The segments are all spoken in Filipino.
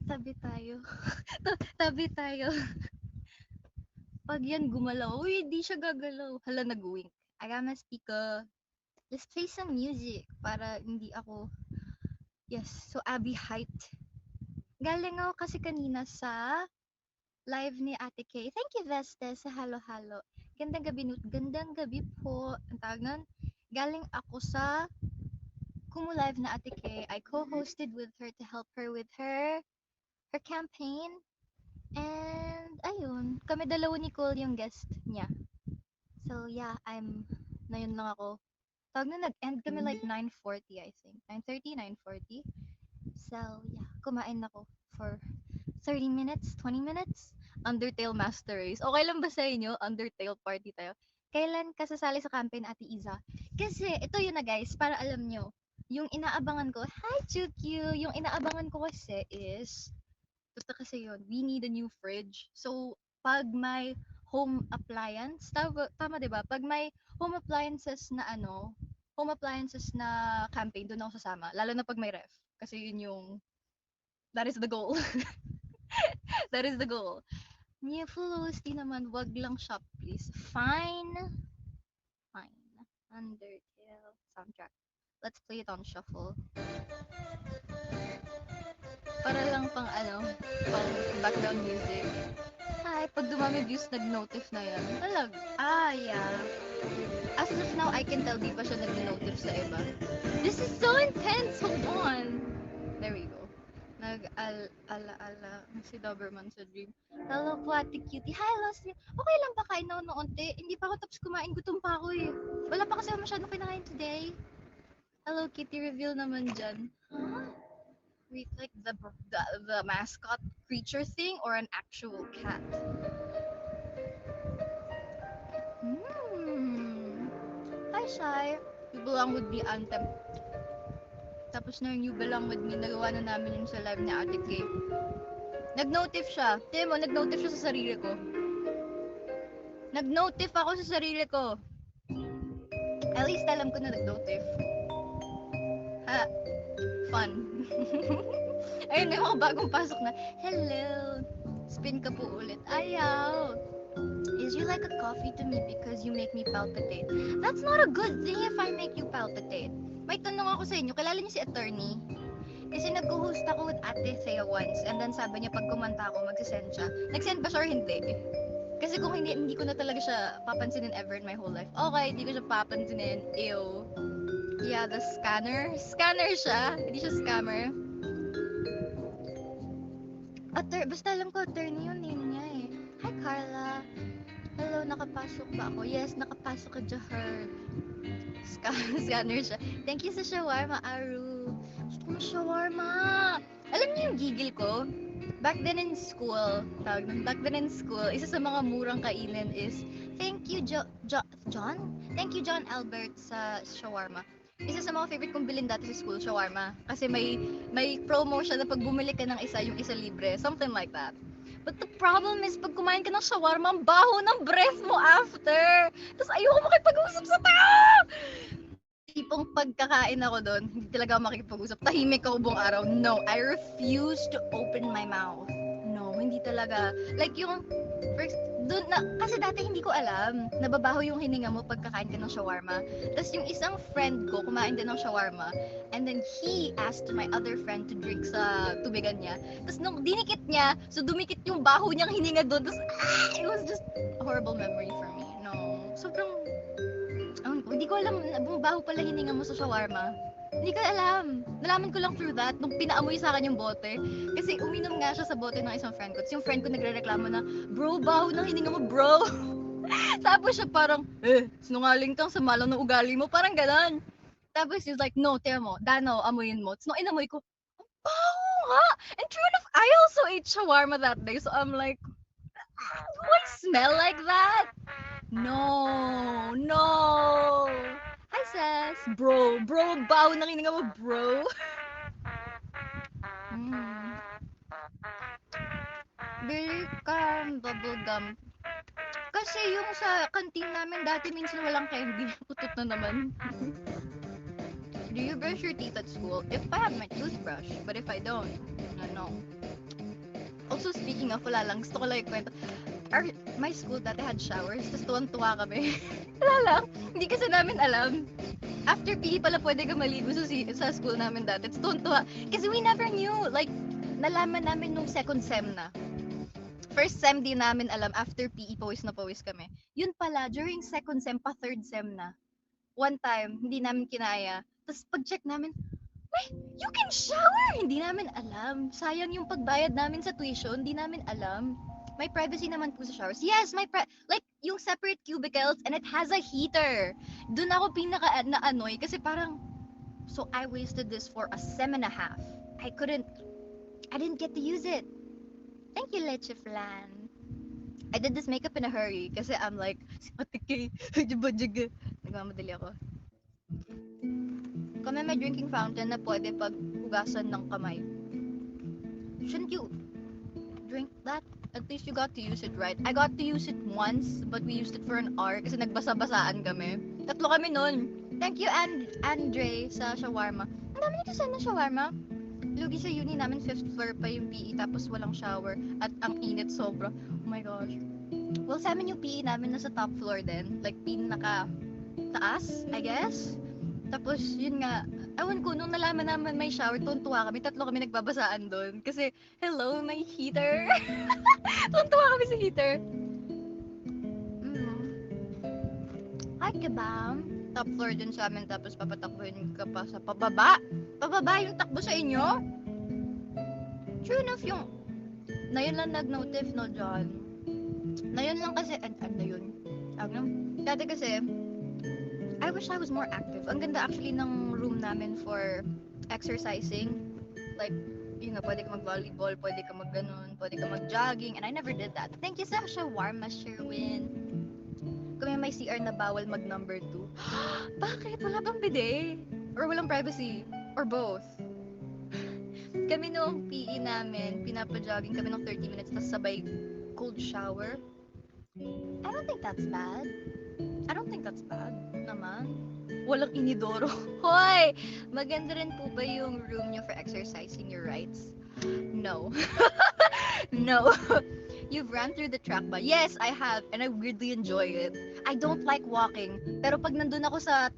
tabi tayo. Tabi tayo. Pag yan gumalaw, uy, di siya gagalaw. Hala, nag-wink. Agama speaker. Let's play some music para hindi ako, yes, so Abby height. Galing ako kasi kanina sa live ni Ate Kay. Thank you, Veste, sa halo-halo. Gandang gabi, gandang gabi po. Ang tawag nun, galing ako sa Kumu live na Ate Kay. I co-hosted with her to help her with her campaign. And ayun, kami dalawa ni Cole yung guest niya. So yeah, na yun lang ako. Tawag na nag-end kami like 9:40 I think. 9:30, 9:40. So yeah, kumain ako for 30 minutes, 20 minutes. Undertale Master Race. Okay lang ba sa inyo? Undertale party tayo. Kailan ka sasali sa campaign, Ate Iza? Kasi ito yun na guys, para alam nyo. Yung inaabangan ko, hi Chukyu! Yung inaabangan ko kasi is, basta kasi yun, we need a new fridge. So, pag may home appliance, tama 'di ba? Pag may home appliances na home appliances na campaign, doon ako sasama. Lalo na pag may ref. Kasi yun yung, that is the goal. That is the goal. New Fulos, di naman, wag lang shop please. Fine. Fine. Undertale soundtrack. Let's play it on shuffle. Para lang pang background music. Hi, pag dumami views, nag-notif na yan. Yeah. As of now, I can tell di pa siya nag-notif sa iba. This is so intense! Hold on! There we go. Nag-ala-ala si Doberman sa dream. Hello po, Ate Cutie. Hi, Losty. Okay lang ba kain na unti? Hindi pa ako tapos kumain. Gutom pa ako eh. Wala pa kasi ako masyadong kinain today. Hello, Kitty. Reveal naman dyan. Huh? Wait, like the mascot creature thing or an actual cat? Hi, Shy. You belong with me anthem. Tapos na yung You Belong With Me, nagawa na namin yun sa live ni Ate Kay. Nag-notif siya. Tingnan mo, nag-notif siya sa sarili ko. Nag-notif ako sa sarili ko. At least alam ko na nag-notif. Ha, fun. Ayun, may mga bagong pasok na. Hello. Spin ka po ulit. Ayaw. Is you like a coffee to me because you make me palpitate? That's not a good thing if I make you palpitate. May tanong ako sa inyo, kilala niyo si attorney? Kasi nag-host ako with Ate Thea once, and then sabi niya pag kumanta ako, magsisend siya. Nag-send ba siya or hindi? Kasi kung hindi ko na talaga siya papansinin ever in my whole life. Okay, hindi ko siya papansinin. Ew. Yeah, the scanner. Scanner siya. Hindi siya scammer. Basta alam ko, attorney yung name niya eh. Hi, Carla. Hello, nakapasok ba ako? Yes, nakapasok ka, Jahar. Scanner siya. Thank you sa shawarma, Aru. Gusto ko shawarma. Alam niyo yung gigil ko? Back then in school, isa sa mga murang kainin is, thank you, John? Thank you, John Albert sa shawarma. Isa sa mga favorite kong bilhin dati sa school, shawarma. Kasi may promo siya na pag bumili ka ng isa, yung isa libre. Something like that. But the problem is, pag kumain ka ng shawarma, ang baho ng breath mo after. Tapos ayoko makipag-usap sa tao! Tipong pagkakain ako doon, hindi talaga ako makikipag-usap. Tahimik ako buong araw. No, I refuse to open my mouth. No, hindi talaga. Like yung, first, kasi dati hindi ko alam, nababaho yung hininga mo pagkakain ka ng shawarma. Tapos yung isang friend ko, kumain din ng shawarma, and then he asked my other friend to drink sa tubigan niya. Tapos nung dinikit niya, so dumikit yung baho niyang hininga doon. Tapos, it was just a horrible memory for me. No, sobrang, hindi ko alam na bumabaho pala hininga mo sa shawarma. Hindi ko alam. Nalaman ko lang through that nung pinaamoy sa akin yung bote. Kasi uminom nga siya sa bote ng isang friend ko. Tapos yung friend ko nagrereklamo na, bro, baho ng hininga mo, bro. Tapos siya parang, sinungaling kang sama lang ng ugali mo. Parang ganon. Tapos he's like, no, tira mo, Dano, amuyin mo. Tapos nung inamoy ko, ang baho nga. And true enough, I also ate shawarma that day. So I'm like, do I smell like that? No, no. Hi, Sas. Bro, baho ng hininga mo, bro. Bili ka bubble gum. Kasi yung sa kantin namin dati minsan walang candy. Utot na naman. Do you brush your teeth at school? If I have my toothbrush, but if I don't, no. speaking of, wala lang, gusto ko lang ikwento. My school dati had showers, tapos tuwang-tuwa kami. Wala lang, hindi kasi namin alam. After PE pala pwede ka maligo sa school namin dati. Tapos tuwang-tuwa. Kasi we never knew. Like, nalaman namin nung second sem na. First sem di namin alam. After PE, pawis na pawis kami. Yun pala, during second sem pa third sem na. One time, hindi namin kinaya. Tapos pag-check namin, you can shower! Hindi namin alam. Sayang yung pagbayad namin sa tuition. Hindi namin alam. May privacy naman po sa showers. Yes, like, yung separate cubicles and it has a heater. Doon ako pinaka-na-annoy kasi parang, so I wasted this for a sem and a half. I didn't get to use it. Thank you, Leche Flan. I did this makeup in a hurry kasi I'm like, si Patike, nagmamadali ako. Kami may drinking fountain na pwede pag hugasan ng kamay. Shouldn't you drink that? At least you got to use it, right? I got to use it once, but we used it for an hour kasi nagbasa-basaan kami. Tatlo kami nun. Thank you, Andre, sa shawarma. Ang dami nagsasan ng shawarma. Lugi sa uni namin, 5th floor pa yung PE, tapos walang shower. At ang init sobra. Oh my gosh. Well, sa amin yung PE namin nasa top floor din. Like, pinaka-taas, I guess. Tapos, yun nga, ewan ko, nung nalaman naman may shower, tuntua kami, tatlo kami nagbabasaan doon. Kasi, hello, may heater. Tuntua kami sa heater. Hi, kabam. Top floor din sa amin, tapos papatakbuhin ka pa sa pababa. Pababa yung takbo sa inyo? True enough yung, na yun lang nag-notif, no, John? Na yun lang kasi, na yun? Dati kasi, I wish I was more active. Ang ganda actually ng room namin for exercising. Like, yun nga, pwede ka mag-volleyball, pwede ka mag-ganon, pwede ka mag-jogging, and I never did that. Thank you sa shawarma, Sherwin. Kung may CR na bawal mag-number 2. Bakit? Wala bang bidet? Or walang privacy? Or both? Kami nung PE namin, pinapa-jogging kami ng 30 minutes, tapos sabay cold shower. I don't think that's bad. Naman. Walang inidoro. Hoy! Maganda rin po ba yung room nyo for exercising your rights? No. No. You've ran through the track ba? Yes, I have. And I weirdly enjoy it. I don't like walking. Pero pag nandun ako sa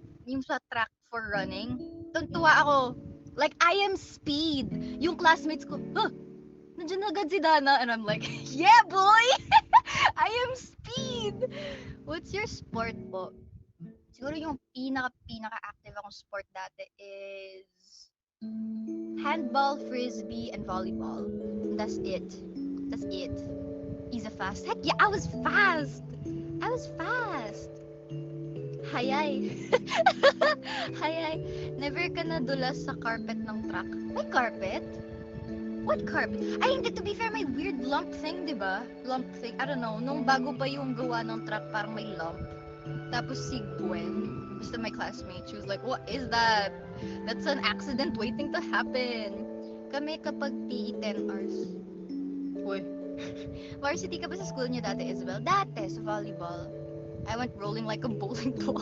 track for running, tuntua ako. Like, I am speed. Yung classmates ko, nandiyan agad si Dana. And I'm like, yeah, boy! I am speed! What's your sport po? Siguro yung pinaka-active akong sport dati is handball, frisbee, and volleyball. That's it. Yzabel. Heck yeah, I was fast! Hayay. Hayay. Never ka nadulas sa carpet ng truck. May carpet? What carpet? Ay, hindi, to be fair, may weird lump thing, di ba? Lump thing. I don't know. Nung bago pa yung gawa ng truck, parang may lump. Tapos si Gwen, basta my classmate, she was like, what is that? That's an accident waiting to happen. Kami kapag PE 10 hours. Uy. Varsity ka ba sa school niyo dati, Yzabel? Dati, sa volleyball. I went rolling like a bowling ball.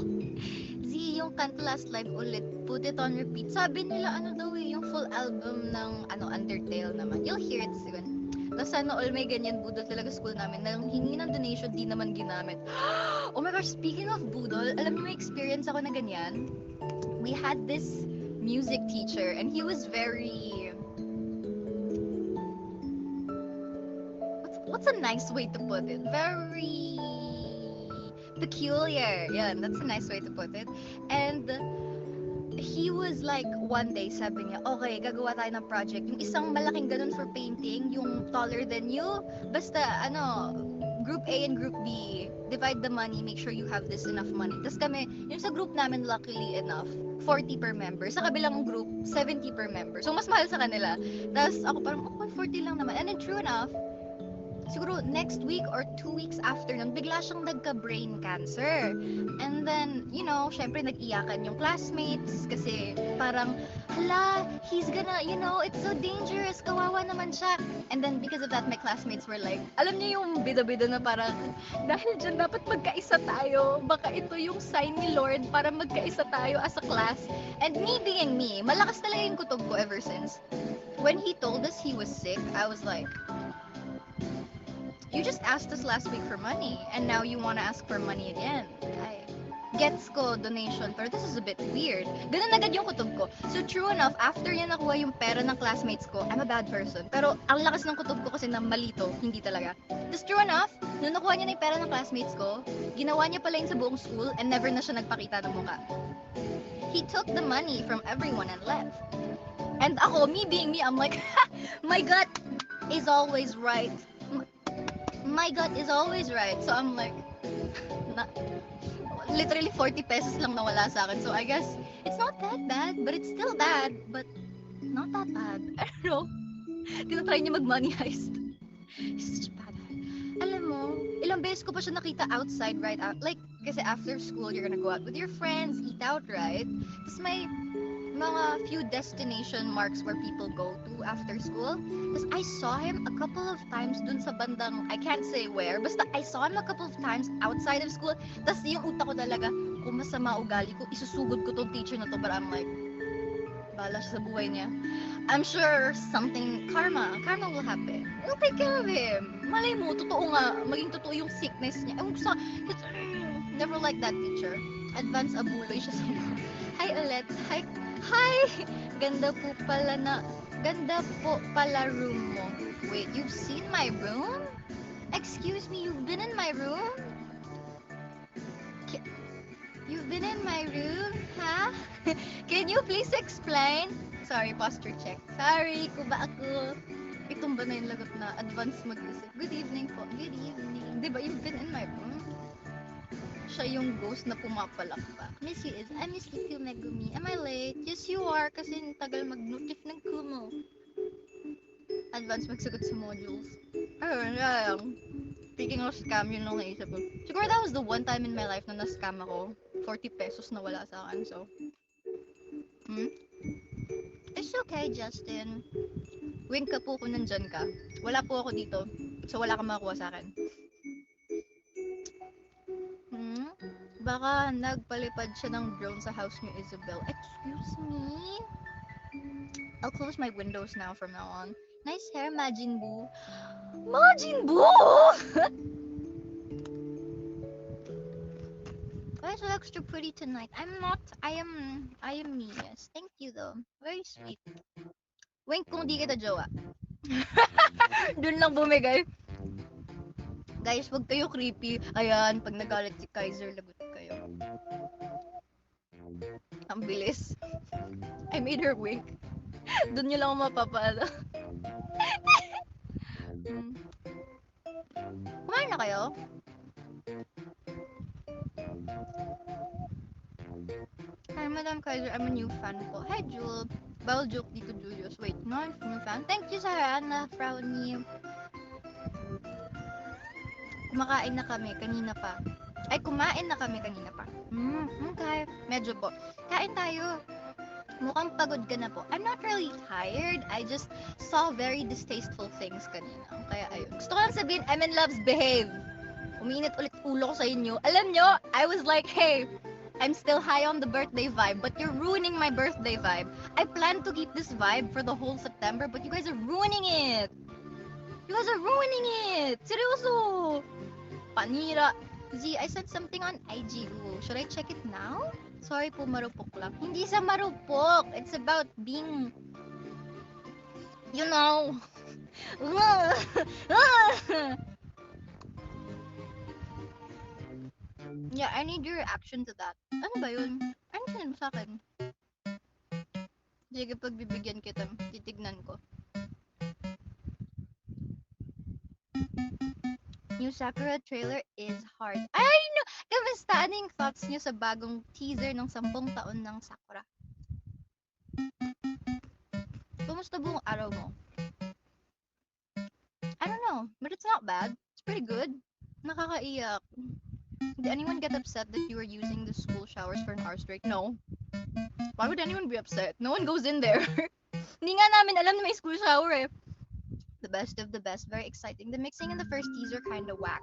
Z, yung kanta last live ulit, put it on repeat. Sabi nila, yung full album ng, Undertale naman. You'll hear it soon. Tapos sana all may ganyan budol talaga school namin. Nang hingi ng donation, di naman ginamit. Oh my gosh, speaking of budol, alam niyo may experience ako na ganyan? We had this music teacher and he was very... What's a nice way to put it? Very... peculiar. Yeah, that's a nice way to put it. And... he was like, one day, sabi niya, okay, gagawa tayo ng project. Yung isang malaking ganun for painting, yung taller than you. Basta, group A and group B, divide the money, make sure you have this enough money. Tapos kami, yung sa group namin, luckily enough, 40 per member. Sa kabilang group, 70 per member. So, mas mahal sa kanila. Tapos ako parang, okay, 40 lang naman. And then, true enough, siguro next week or 2 weeks after nun, bigla siyang nagka-brain cancer. And then, syempre nag-iyakan yung classmates kasi parang, hala, he's gonna, it's so dangerous, kawawa naman siya. And then, because of that, my classmates were like, alam niyo yung bida-bida na parang, dahil dyan dapat magkaisa tayo, baka ito yung sign ni Lord para magkaisa tayo as a class. And me being me, malakas talaga yung kutob ko ever since. When he told us he was sick, I was like, You just asked us last week for money, and now you wanna ask for money again. Ay, gets ko donation, pero this is a bit weird. Ganun agad yung kutob ko. So true enough, after niya nakuha yung pera ng classmates ko, I'm a bad person. Pero ang lakas ng kutob ko kasi na malito, hindi talaga. Just true enough, nung nakuha niya na yung pera ng classmates ko, ginawa niya pala yun sa buong school and never na siya nagpakita ng mukha. He took the money from everyone and left. And ako, me being me, I'm like, my gut is always right. My gut is always right. So I'm like, na, literally 40 pesos lang nawala sa akin. So I guess it's not that bad, but it's still bad, but not that bad. I don't know. Tinatry niya mag-money heist. He's such a bad guy. Alam mo, ilang beses ko pa siya nakita outside right out. Like, kasi after school, you're gonna go out with your friends, eat out, right? Tapos may mga few destination marks where people go to after school. Tapos I saw him a couple of times dun sa bandang, I can't say where, basta I saw him a couple of times outside of school. Tapos yung utak ko talaga, kung masama ugali ko, isusugod ko tong teacher na to. But I'm like, bahala siya sa buhay niya. I'm sure something, karma will happen. We'll take care of him. Malay mo, totoo nga, maging totoo yung sickness niya. Never like that teacher. Advance abuloy siya sa mga. Hi ulit. Hi! Ganda po pala room mo. Wait, you've seen my room? Excuse me, you've been in my room? You've been in my room? Huh? Can you please explain? Sorry, posture check. Sorry, kuba ako. Itumba na yung lagot na advance mag-isip. Good evening po. Good evening. Diba, you've been in my room? Siya yung ghost na pumapalakpak. Miss you is, I miss you too, Megumi. Am I late? Yes, you are, kasi tagal mag-notif ng Kumu. Advance magsagot sa modules. Ayun. Speaking of scam, yun lang naisip ko. Siguro that was the one time in my life na na-scam ako. 40 pesos na wala sa akin, so. It's okay, Justin. Wink ka po kung nandyan ka. Wala po ako dito, so wala kang makuha sa akin. Baka nagpalipad siya ng drone sa house niyo, Yzabel. Excuse me? I'll close my windows now from now on. Nice hair, Majin Buu. Majin Buu! Why is it extra pretty tonight? I'm not. I am me, yes. Thank you though. Very sweet. Wink kung di kita jowa. Dun lang bumigay. Guys, wag kayo creepy. Ayan, pag nagalit si Kaiser, lagot kayo. Ang bilis. I made her wink. Doon nyo lang ako mapapala. Kumain na kayo? Hi, Madam Kaiser. I'm a new fan po. Hi, Jewel. Bawal joke dito, Julius. Wait, no, I'm a new fan. Thank you, Sarah, na frowny. Kumakain na kami kanina pa. Ay, kumain na kami kanina pa. Okay. Medyo po. Kain tayo. Mukhang pagod ka na po. I'm not really tired. I just saw very distasteful things kanina. Kaya ayun. Gusto ko lang sabihin, MN loves behave. Umiinit ulit ulo ko sa inyo. Alam nyo, I was like, hey, I'm still high on the birthday vibe, but you're ruining my birthday vibe. I plan to keep this vibe for the whole September, but you guys are ruining it. You guys are ruining it. Seryoso. Panira. Z, I said something on IG. Ooh, should I check it now? Sorry po, marupok lang. Hindi sa marupok. It's about being, you know. Yeah, I need your reaction to that. Ano ba yun? Ano sinabi sa akin? Sige, pagbibigyan kita, titignan ko. New Sakura trailer is hard. I know! Kamusta? Ano yung thoughts niyo sa bagong teaser ng 10 taon ng Sakura? Kumusta buong araw mo? I don't know, but it's not bad. It's pretty good. Nakakaiyak. Did anyone get upset that you were using the school showers for an hour straight? No. Why would anyone be upset? No one goes in there. Hindi nga namin alam na may school shower eh. The best of the best. Very exciting. The mixing in the first teaser kinda whack.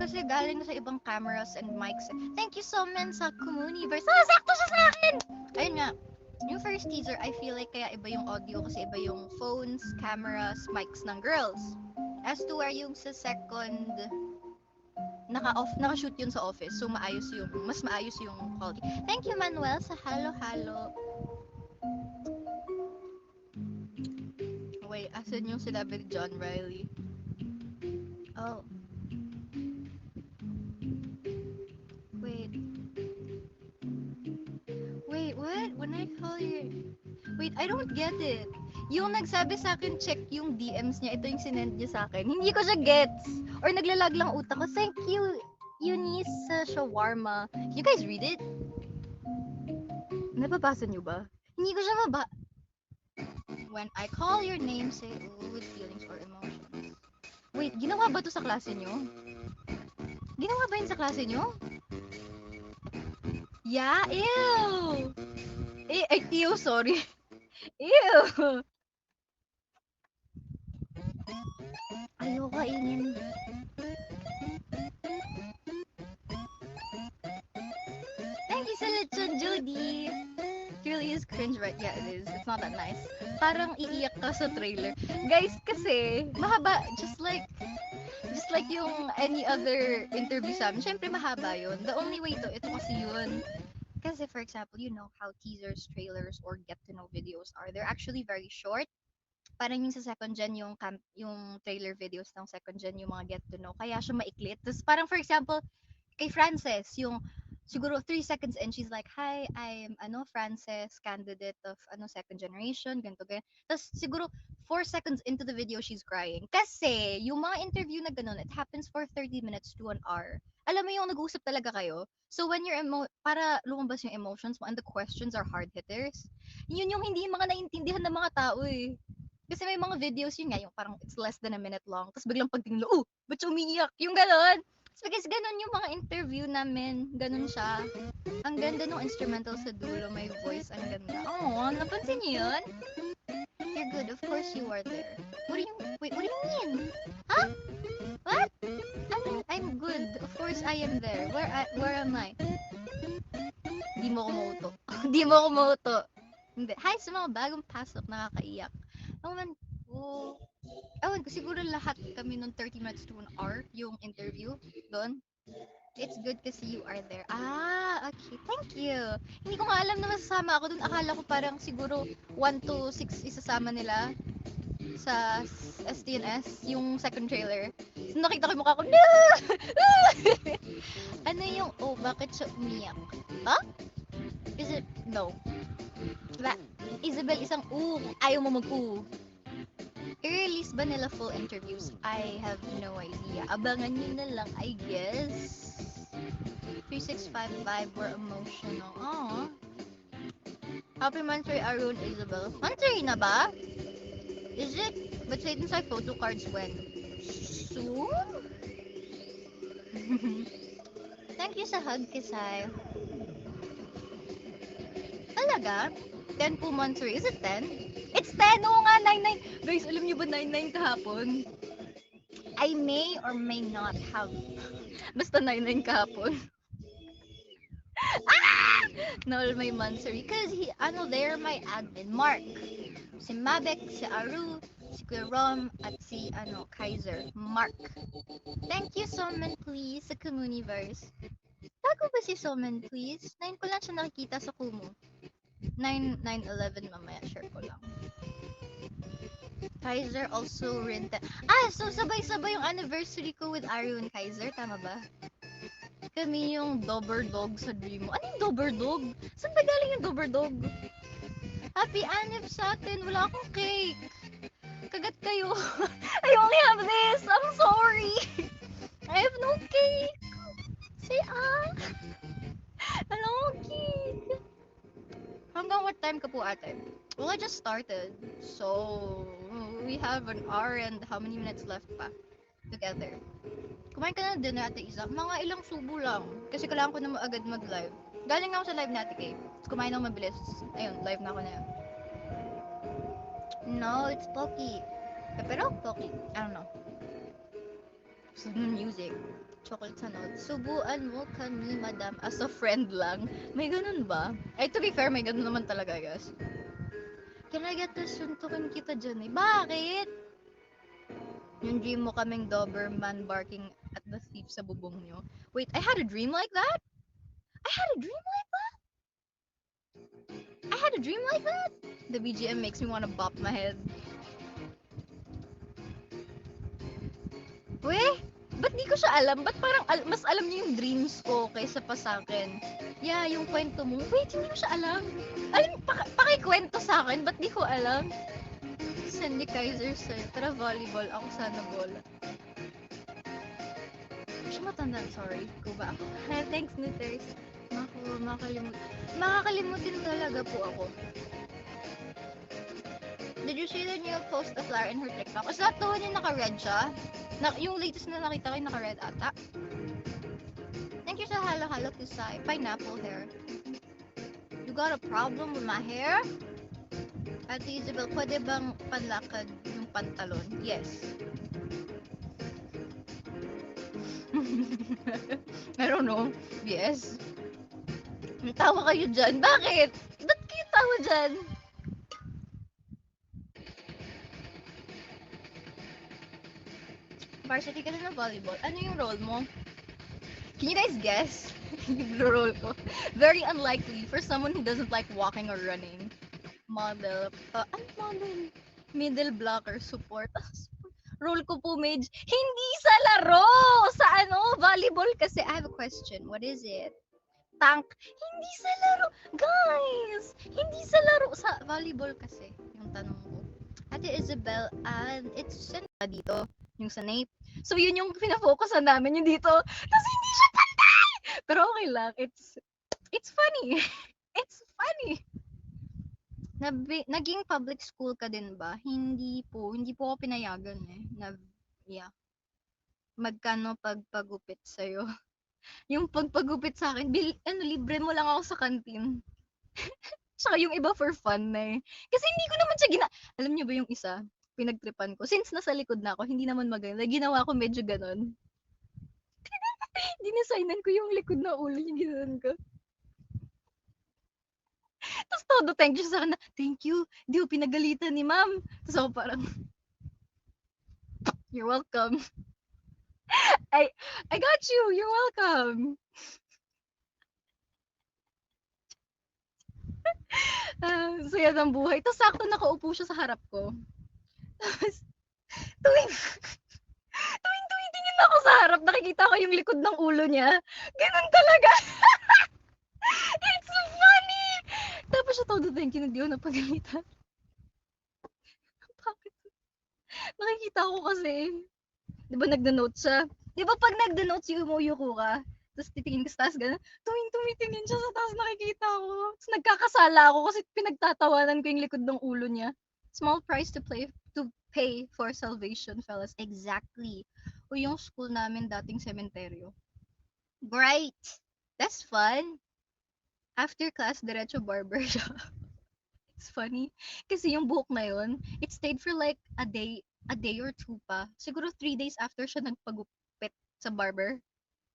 Kasi galing sa ibang cameras and mics. Thank you so much sa Communiverse. Sakto siya sa akin! Ayun nga. Yung first teaser, I feel like kaya iba yung audio kasi iba yung phones, cameras, mics ng girls. As to where yung sa second, naka-shoot yun sa office. So, mas maayos yung quality. Thank you, Manuel, sa halo-halo. Wait, asan yung sinabi ni John Riley? Oh, wait. Wait, what? When I call you... Wait, I don't get it. Yung nagsabi sa akin, check yung DMs niya. Ito yung sinend niya sa akin. Hindi ko siya gets. Or naglalag lang utak ko. Thank you, Eunice sa shawarma. You guys read it? Nababasa niyo ba? Hindi ko siya When I call your name, say ooh with feelings or emotions. Wait, ginawa ba to sa klase niyo? Ginawa ba yun sa klase niyo? Yeah, ew! Ew, sorry. Ew! Ayoko kainin. Thank you sa lechon, Judy! It really is cringe, right? Yeah, it is. It's not that nice. Parang iiyak ka sa trailer. Guys, kasi, mahaba, just like yung any other interview sa amin. Syempre, mahaba yun. The only way ito kasi yun. Kasi, for example, you know how teasers, trailers, or get-to-know videos are. They're actually very short. Parang yung sa second gen, yung trailer videos ng second gen, yung mga get-to-know. Kaya siya maiklit. Tapos, parang for example, kay Frances, yung siguro 3 seconds in, she's like, "Hi, I'm Frances, candidate of second generation, ganito ganyan." Tapos siguro 4 seconds into the video, she's crying. Kasi yung mga interview na ganun, it happens for 30 minutes to an hour. Alam mo yung nag-uusap talaga kayo. So when para lumabas yung emotions mo and the questions are hard hitters, yun yung hindi mga naiintindihan ng mga tao eh. Kasi may mga videos yun nga, yung parang it's less than a minute long. Tapos biglang pagtingin, ba't siya umiiyak? Yung ganon. Because ganun yung mga interview namin. Ganun siya. Ang ganda ng instrumental sa dulo. May voice. Ang ganda. Oh, napansin niyo yun? You're good. Of course you are there. Wait, what do you mean? Huh? What? I'm good. Of course I am there. Where am I? Di mo ko mauto. Di mo ko mauto. Hindi. Hi sa mga bagong pasok. Nakakaiyak. Oh man. Oh. Ewan ko, siguro lahat kami nung 30 minutes to an hour yung interview doon. It's good kasi you are there. Ah, okay. Thank you. Hindi ko nga alam na masasama ako dun. Akala ko parang siguro 1 to 6 isasama nila sa STNS, yung second trailer. So, nakita ko yung mukha ko, no! Ano yung, bakit siya umiyak? Huh? Is it, no. Diba? Isabel, isang ayaw mo mag-oo. I-release ba nila full interviews? I have no idea. Abangan nyo na lang, I guess. 365 vibe were emotional. Aww. Happy monthly Arun Isabel. Monthly na ba? Is it? But wait inside photo cards when? Soon? Thank you sa hug, Kisay. Talaga? 10 po monthly. Is it 10? It's 10! Oo nga, 99. Guys, alam niyo ba 99 kahapon? I may or may not have. Basta 99 kahapon. Ah! No, my monthly. Because they're my admin. Mark. Si Mabek, si Aru, si Kuya Rom, at si, Kaiser. Mark. Thank you, Somen, please, sa Communiverse. Tago ba si Somen, please? 9 ko lang siya nakikita sa Kumu. 9/11 mamaya, share ko lang. Kaiser also rented. So sabay-sabay yung anniversary ko with Aru and Kaiser, tama ba? Kami yung Dober Dog sa dream mo. Ano yung Dober Dog? Saan ba galing yung Dober Dog? Happy anniv sa atin. Wala akong cake. Kagat kayo. I only have this. I'm sorry. I have no cake. Say Wala akong cake. Hanggang what time ka po ate? Well, I just started. So, we have an hour and how many minutes left pa together. Kumain ka na din Ate Isa. Mga ilang subo lang. Kasi kailangan ko na agad mag-live. Galing ako sa live natin kay. Kumain ako mabilis. Ayun, live na ako na yun. No, it's Pocky. Pero Pocky. I don't know. So, music. Chocolate sanod. Subuan mo kami, madam, as a friend lang. May ganun ba? Ay, to be fair, may ganun naman talaga, guys. Can I get this? Suntukin kita dyan eh. Bakit? Yung dream mo kaming Doberman barking at the thief sa bubong nyo. Wait, I had a dream like that? I had a dream like that? I had a dream like that? The BGM makes me wanna bop my head. Weh, ba't di ko siya alam? Ba't parang mas alam niyo yung dreams ko kaysa pa sa akin? Yeah, yung kwento mo. Wait, hindi ko siya alam. Alam, pakikwento sa akin, ba't di ko alam? Sandy Kaiser sir, tara volleyball, ako sana bola. Siya matanda, sorry. Go back. Thanks, Nutters. Naku, makakalimutin talaga po ako. Did you see the new post of Lara in her TikTok? Is that the one yung naka-red siya? Yung latest na nakita ko yung naka-red ata. Thank you sa halo-halo kisay. Pineapple hair. You got a problem with my hair? Ate Yzabel, pwede bang panlakad yung pantalon? Yes. I don't know. Yes. Tawa kayo dyan. Bakit? Ba't kayo tawa dyan? Varsity ka na ng volleyball. Ano yung role mo? Can you guys guess? Yung role ko. Very unlikely for someone who doesn't like walking or running. Model. Ano model? Middle blocker support. Role ko po, mage. Hindi sa laro! Sa ano? Volleyball kasi. I have a question. What is it? Tank. Hindi sa laro. Guys! Hindi sa laro. Sa volleyball kasi. Yung tanong ko. Ate Yzabel, and it's dito. Yung sa Nate. So, yun yung pina-focusan namin yung dito. Tapos hindi siya pantay! Pero okay lang. It's funny. It's funny. Naging public school ka din ba? Hindi po ako pinayagan eh. Yeah. Magkano pagpagupit sa'yo? Yung pagpagupit sa akin, libre mo lang ako sa kantin. Tsaka yung iba for fun na eh. Kasi hindi ko naman siya alam niyo ba yung isa? Pinagtripan ko. Since nasa likod na ako, hindi naman maganda. Ginawa ko medyo ganon. Dinesignan ko yung likod na ulo yung ginanon ko. Tapos todo thank you sa akin na, thank you. Di ko pinagalitan ni ma'am. Tapos ako parang, you're welcome. I got you. You're welcome. Saya ng buhay. Tapos sakto nakaupo siya sa harap ko. Tapos, tuwing tingin ako sa harap, nakikita ko yung likod ng ulo niya. Ganun talaga. It's so funny! Tapos siya todo thank you, hindi ko napagalitan. Bakit? Nakikita ko kasi. Di ba nagda-note siya? Di ba pag nagda-note yumuko ka? Tapos titingin ka sa taas, gano'n. Tumitingin siya sa taas, nakikita ko. Tapos nagkakasala ako kasi pinagtatawanan ko yung likod ng ulo niya. Small price to pay for salvation, fellas. Exactly. O yung school namin dating sementeryo. Bright! That's fun. After class, diretso barber siya. It's funny. Kasi yung buhok na yun, it stayed for like a day or two pa. Siguro 3 days after siya nagpagupit sa barber.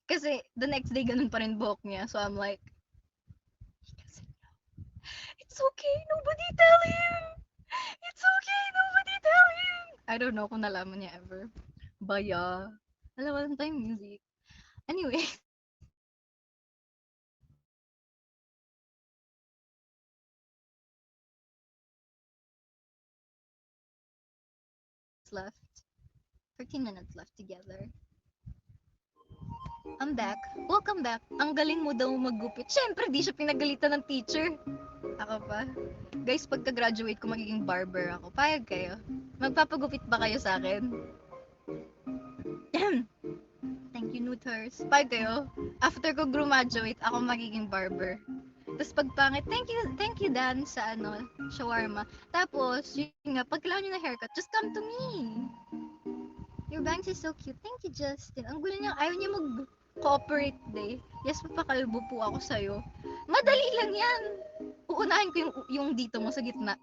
Kasi the next day, ganun pa rin buhok niya. So I'm like, he doesn't know. It's okay, nobody tell him! It's okay, nobody tell him! I don't know kung nalaman niya ever. Baya. Alam mo, lang tayong music. Anyway. Left. 13 minutes left together. I'm back. Welcome back. Ang galing mo daw maggupit. Siyempre, di siya pinagalitan ng teacher. Ako pa. Guys, pagka-graduate ko, magiging barber ako. Payag kayo. Magpapagupit ba kayo sa akin? Thank you, Nutters. Payag kayo. After ko graduate, ako magiging barber. Tapos pag pangit, thank you Dan sa shawarma. Tapos, yun nga, pag kailangan nyo na haircut, just come to me. Your bangs is so cute. Thank you, Justin. Ang gulo niya, ayaw niya mag-cooperate day. Yes, papakalbo po ako sa'yo. Madali lang yan. Uunahin ko yung dito mo sa gitna.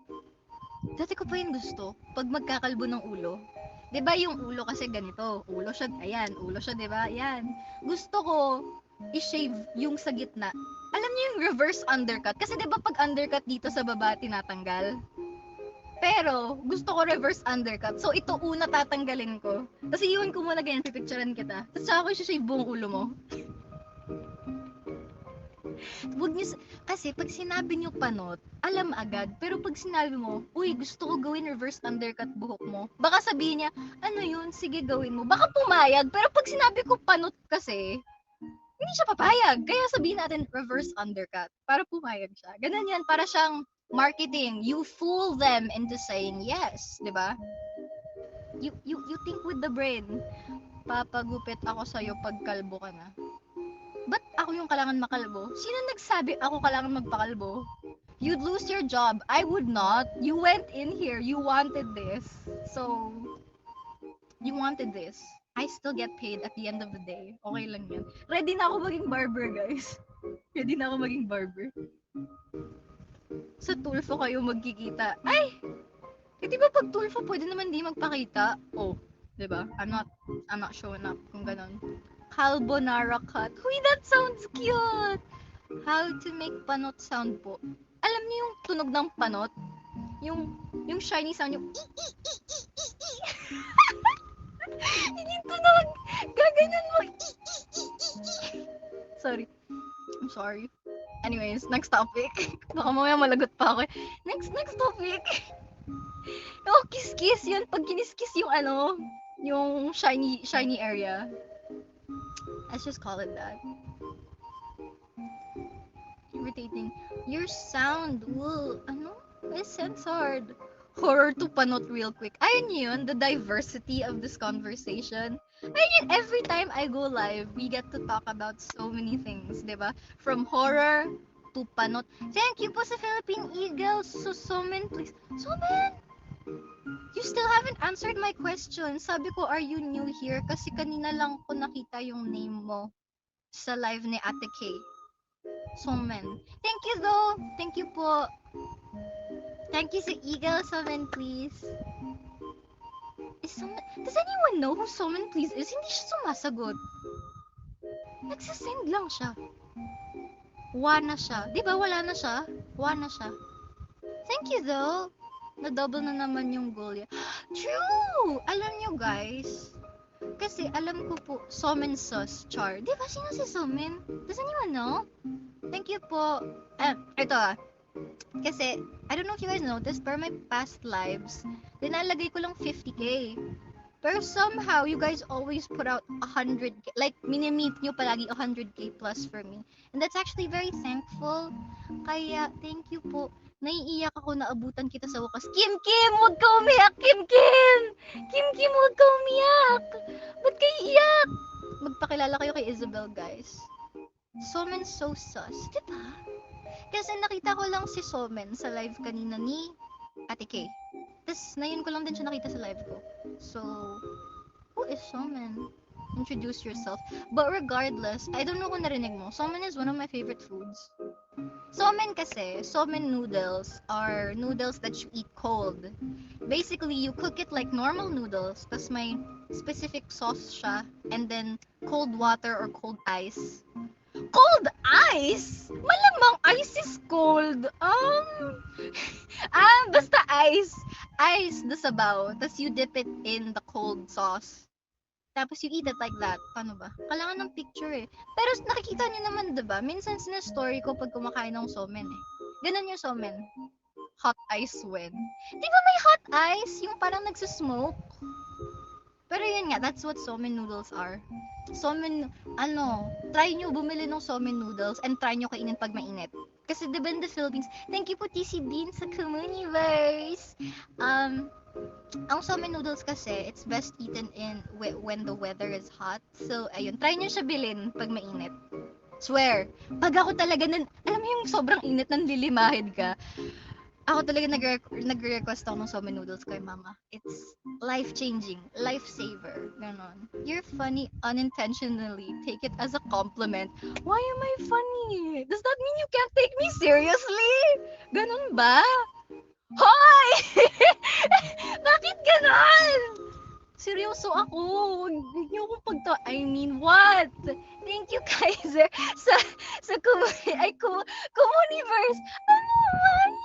Dati ko pa yun gusto. Pag magkakalbo ng ulo. 'Di ba yung ulo kasi ganito. Ulo siya, ayan. Ulo siya, 'di ba? Ayan. Gusto ko i-shave yung sa gitna. Alam niyo yung reverse undercut? Kasi 'di ba pag undercut dito sa baba tinatanggal? Pero, gusto ko reverse undercut. So, ito una tatanggalin ko. Tapos iiwan ko muna ganyan, pipicturean kita. Tapos saka ko i-shave buong ulo mo. Huwag niyo, kasi pag sinabi niyo panot, alam agad. Pero pag sinabi mo, uy, gusto ko gawin reverse undercut buhok mo. Baka sabihin niya, ano yun, sige gawin mo. Baka pumayag. Pero pag sinabi ko panot kasi, hindi siya papayag. Kaya sabihin natin reverse undercut para pumayag siya. Ganun yan, para siyang marketing. You fool them into saying yes, 'di ba? You think with the brain. Papagupit ako sa iyo pag kalbo ka na. Ba't ako yung kailangan makalbo? Sino nagsabi ako kailangan magpakalbo? You'd lose your job. I would not. You went in here. You wanted this. So, you wanted this. I still get paid at the end of the day. Okay lang yan. Ready na ako maging barber, guys. Ready na ako maging barber. Sa Tulfo kayo magkikita. Ay! Di ba pag Tulfo pwede naman di magpakita? Oh, di ba? I'm not showing up kung ganon. Carbonara cut. Uy, that sounds cute! How to make panot sound po. Alam niyo yung tunog ng panot? Yung shiny sound, yung hindi tunog! Gaganon mo! Sorry. I'm sorry. Anyways, next topic. Baka mamaya malagot pa ako. Next topic. Oh, kiss-kiss yun. Pag kinis-kiss yung yung shiny area. Let's just call it that. Irritating. Your sound will, is censored. Horror to panot real quick. Ayun yun, the diversity of this conversation. Ayun yun, every time I go live, we get to talk about so many things, diba? From horror to panot. Thank you po sa Philippine Eagles. So, Somen, please. Somen! You still haven't answered my question. Sabi ko, are you new here? Kasi kanina lang ko nakita yung name mo sa live ni Ate K. Somen. Thank you though. Thank you po. Thank you sa Eagle, Somen, please. Does anyone know who Somen, please is? Hindi siya sumasagot. Nagsasend lang siya. Wana siya. Di ba wala na siya? Wana siya. Thank you though. Na-double na naman yung goal niya. True! Alam nyo guys, kasi alam ko po, Somen Sus, Char. Di ba sino si Somen? Does anyone know? Thank you po. Ito kasi, I don't know if you guys noticed, pero my past lives, dinalagay ko lang 50k. Pero somehow, you guys always put out 100k. Like, mini-meet nyo palagi 100k plus for me. And that's actually very thankful. Kaya, thank you po. Naiiyak ako na abutan kita sa wakas. Kim, huwag ka umiyak! Kim! Kim, huwag ka umiyak! Ba't kayo iyak? Magpakilala kayo kay Yzabel, guys. Somen so sus. Diba? Kasi nakita ko lang si Somen sa live kanina ni Ate K. Tapos, ngayon ko lang din siya nakita sa live ko. So, who is Somen? Introduce yourself. But regardless, I don't know kung narinig mo, Somen is one of my favorite foods. Somen kasi, Somen noodles are noodles that you eat cold. Basically, you cook it like normal noodles, tas may specific sauce siya, and then cold water or cold ice. Cold ice? Malamang ice is cold. Basta ice. Ice, the sabaw. Tas you dip it in the cold sauce. Tapos you eat it like that. Paano ba? Kailangan ng picture eh. Pero nakikita niyo naman, diba? Minsan sina-story ko pag kumakain ng somen eh. Ganun yung somen. Hot ice when. Di ba may hot ice? Yung parang nagsismoke? Pero yun nga, that's what somen noodles are. Somen, try nyo bumili ng somen noodles and try nyo kainin pag mainit. Kasi diba in the Philippines, thank you po TC Bean sa Kumuniverse. Ang somen noodles kasi, it's best eaten when the weather is hot. So, ayun, try nyo siya bilhin pag mainit. Swear, pag ako talaga, alam mo yung sobrang init, nanlilimahid ka. Ako talaga nagre-request ako ng somen noodles kay mama. It's life-changing, life-saver, ganon. You're funny unintentionally. Take it as a compliment. Why am I funny? Does that mean you can't take me seriously? Ganon ba? Hoy! Bakit ganon? Seryoso ako. Huwag niyo akong I mean, what? Thank you, Kaiser, sa Kumuniverse. Ano, honey?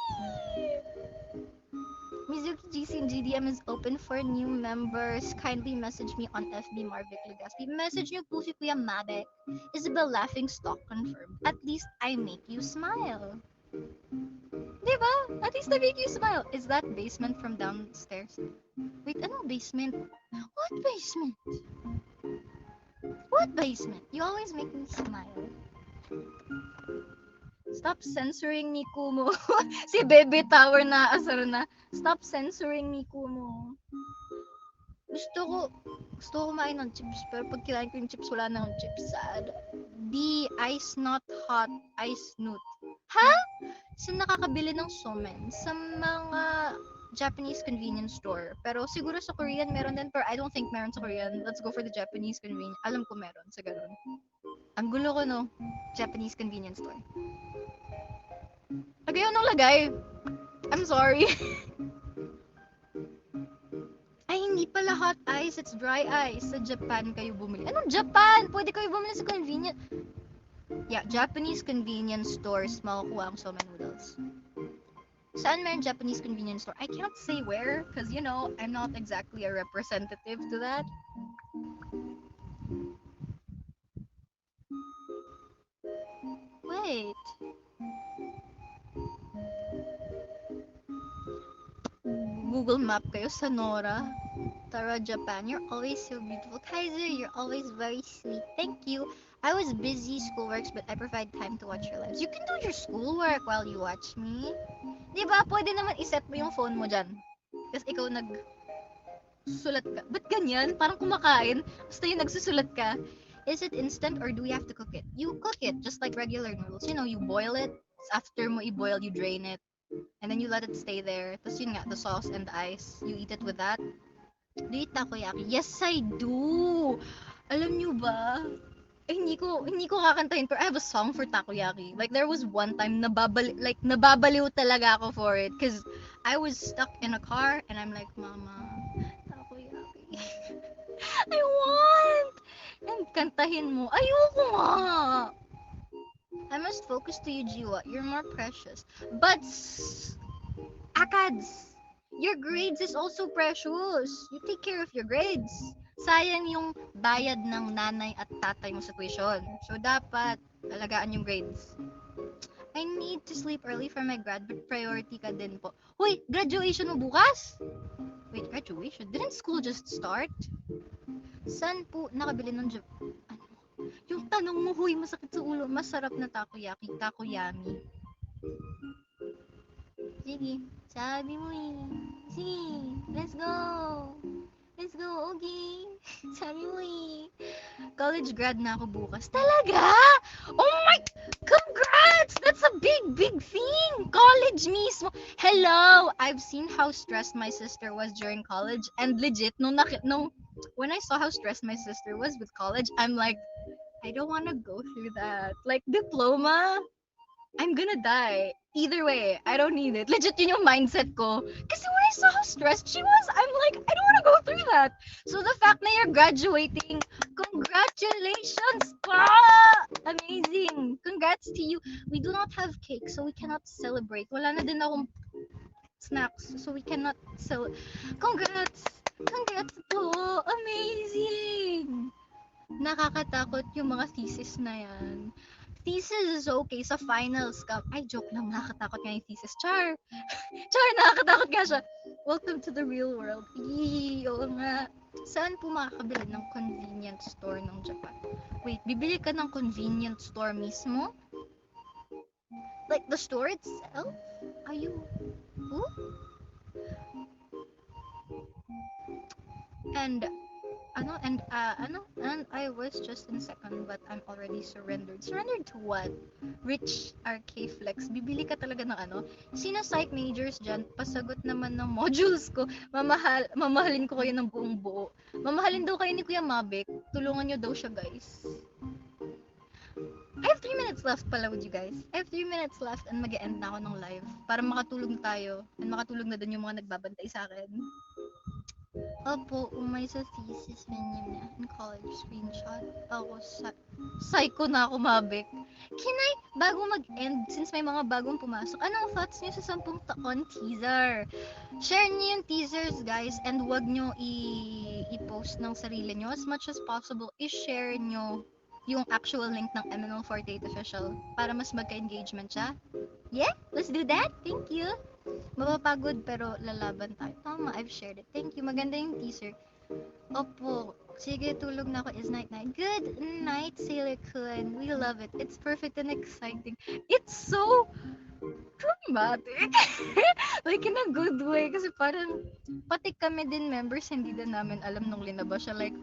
Mizuki GC and GDM is open for new members. Kindly message me on FB Marvic Legaspi. Message nyo po si Kuya Mabek. Isabel laughing stock confirmed. At least I make you smile. Diba? At least I make you smile. Is that basement from downstairs? Wait, ano basement? What basement? What basement? You always make me smile. Stop censoring me, Kumu. Si Baby Tower na asar na. Stop censoring me, Kumu. Gusto ko kumain ng chips, pero pag kinain ko yung chips, wala nang chips. Sad. B, ice not hot, ice nut. Ha? Saan nakakabili ng somen? Sa mga Japanese convenience store. Pero siguro sa Korean meron din, pero I don't think meron sa Korean. Let's go for the Japanese convenience. Alam ko meron sa ganun. Ang gulo ko, no? Japanese convenience store. Lagay yun ng lagay. I'm sorry. Ay, hindi pala hot ice. It's dry ice. Sa Japan kayo bumili. Anong Japan? Pwede kayo bumili sa convenience. Yeah, Japanese convenience stores. Makukuha ang somen noodles. Saan meron Japanese convenience store? I can't say where. Because, you know, I'm not exactly a representative to that. Wait. Google Map kayo, Sonora, Tara, Japan. You're always so beautiful. Kaiser, you're always very sweet. Thank you. I was busy schoolworks, but I provide time to watch your lives. You can do your schoolwork while you watch me. Diba? Pwede naman iset mo yung phone mo dyan. Tapos ikaw nagsusulat ka. Ba't ganyan? Parang kumakain. Basta yung nagsusulat ka. Is it instant or do we have to cook it? You cook it, just like regular noodles. You know, you boil it. After mo i-boil, you drain it. And then you let it stay there. Tapos yun nga, the sauce and the ice. You eat it with that. Do you eat takoyaki? Yes, I do! Alam nyo ba? Hindi ko kakantahin, pero I have a song for takoyaki. Like, there was one time, nababaliw talaga ako for it. Cause I was stuck in a car, and I'm like, Mama, takoyaki. I want! And kantahin mo, ayoko nga! I must focus to you, Jiwa. You're more precious. But, Akads, your grades is also precious. You take care of your grades. Sayang yung bayad ng nanay at tatay mo sa tuition. So, dapat alagaan yung grades. I need to sleep early for my grad, but priority ka din po. Hoy, graduation mo bukas? Wait, graduation? Didn't school just start? Saan po nakabili ng yung tanong mo, huy, masakit sa ulo, masarap na takoyaki, takoyami. Sige, sabi mo eh. Sige, let's go. Let's go, okay. Sabi mo eh. College grad na ako bukas. Talaga? Oh my, congrats! That's a big, big thing. College mismo. Hello! I've seen how stressed my sister was during college, and legit, when I saw how stressed my sister was with college, I'm like, I don't want to go through that. Like, diploma, I'm gonna die. Either way, I don't need it. Legit yun yung mindset ko. Kasi when I saw how stressed she was, I'm like, I don't want to go through that. So the fact na you're graduating, congratulations pa! Amazing. Congrats to you. We do not have cake, so we cannot celebrate. Wala na din akong snacks, so we cannot Congrats! Congrats po! Amazing! Nakakatakot yung mga thesis na yan. Thesis is okay sa finals ka. Ay, joke lang. Nakakatakot nga yung thesis. Char! Char, nakakatakot nga siya. Welcome to the real world. Eee, oo nga. Saan po makakabili ng convenience store ng Japan? Wait, bibili ka ng convenience store mismo? Like the store itself? Are you... Who? And I was just in second, but I'm already surrendered. Surrendered to what? Rich RK Flex. Bibili ka talaga ng ano? Sino psych majors dyan? Pasagot naman ng modules ko. Mamahalin ko kayo ng buong buo. Mamahalin daw kayo ni Kuya Mabek. Tulungan nyo daw siya, guys. I have 3 minutes left pala with you guys. I have 3 minutes left and mag-e-end na ako ng live. Para makatulog na tayo. And makatulog na dun yung mga nagbabantay sa akin. Opo, umay sa thesis menu niya in college screenshot. Ako, psycho na ako, Mabek. Bago mag-end, since may mga bagong pumasok, anong thoughts niyo sa 10 taon teaser? Share niyo yung teasers, guys, and wag nyo i-post ng sarili nyo. As much as possible, i-share nyo yung actual link ng MNL48 official para mas magka-engagement siya. Yeah, let's do that. Thank you. Mapapagod pero lalaban tayo. Tama, I've shared it. Thank you. Maganda yung teaser. Opo. Sige, tulog na ako. Is night night. Good night, Sailor Kun. We love it. It's perfect and exciting. It's so dramatic. Like in a good way. Kasi parang, pati kami din members, hindi din namin alam nung linabas siya. Like,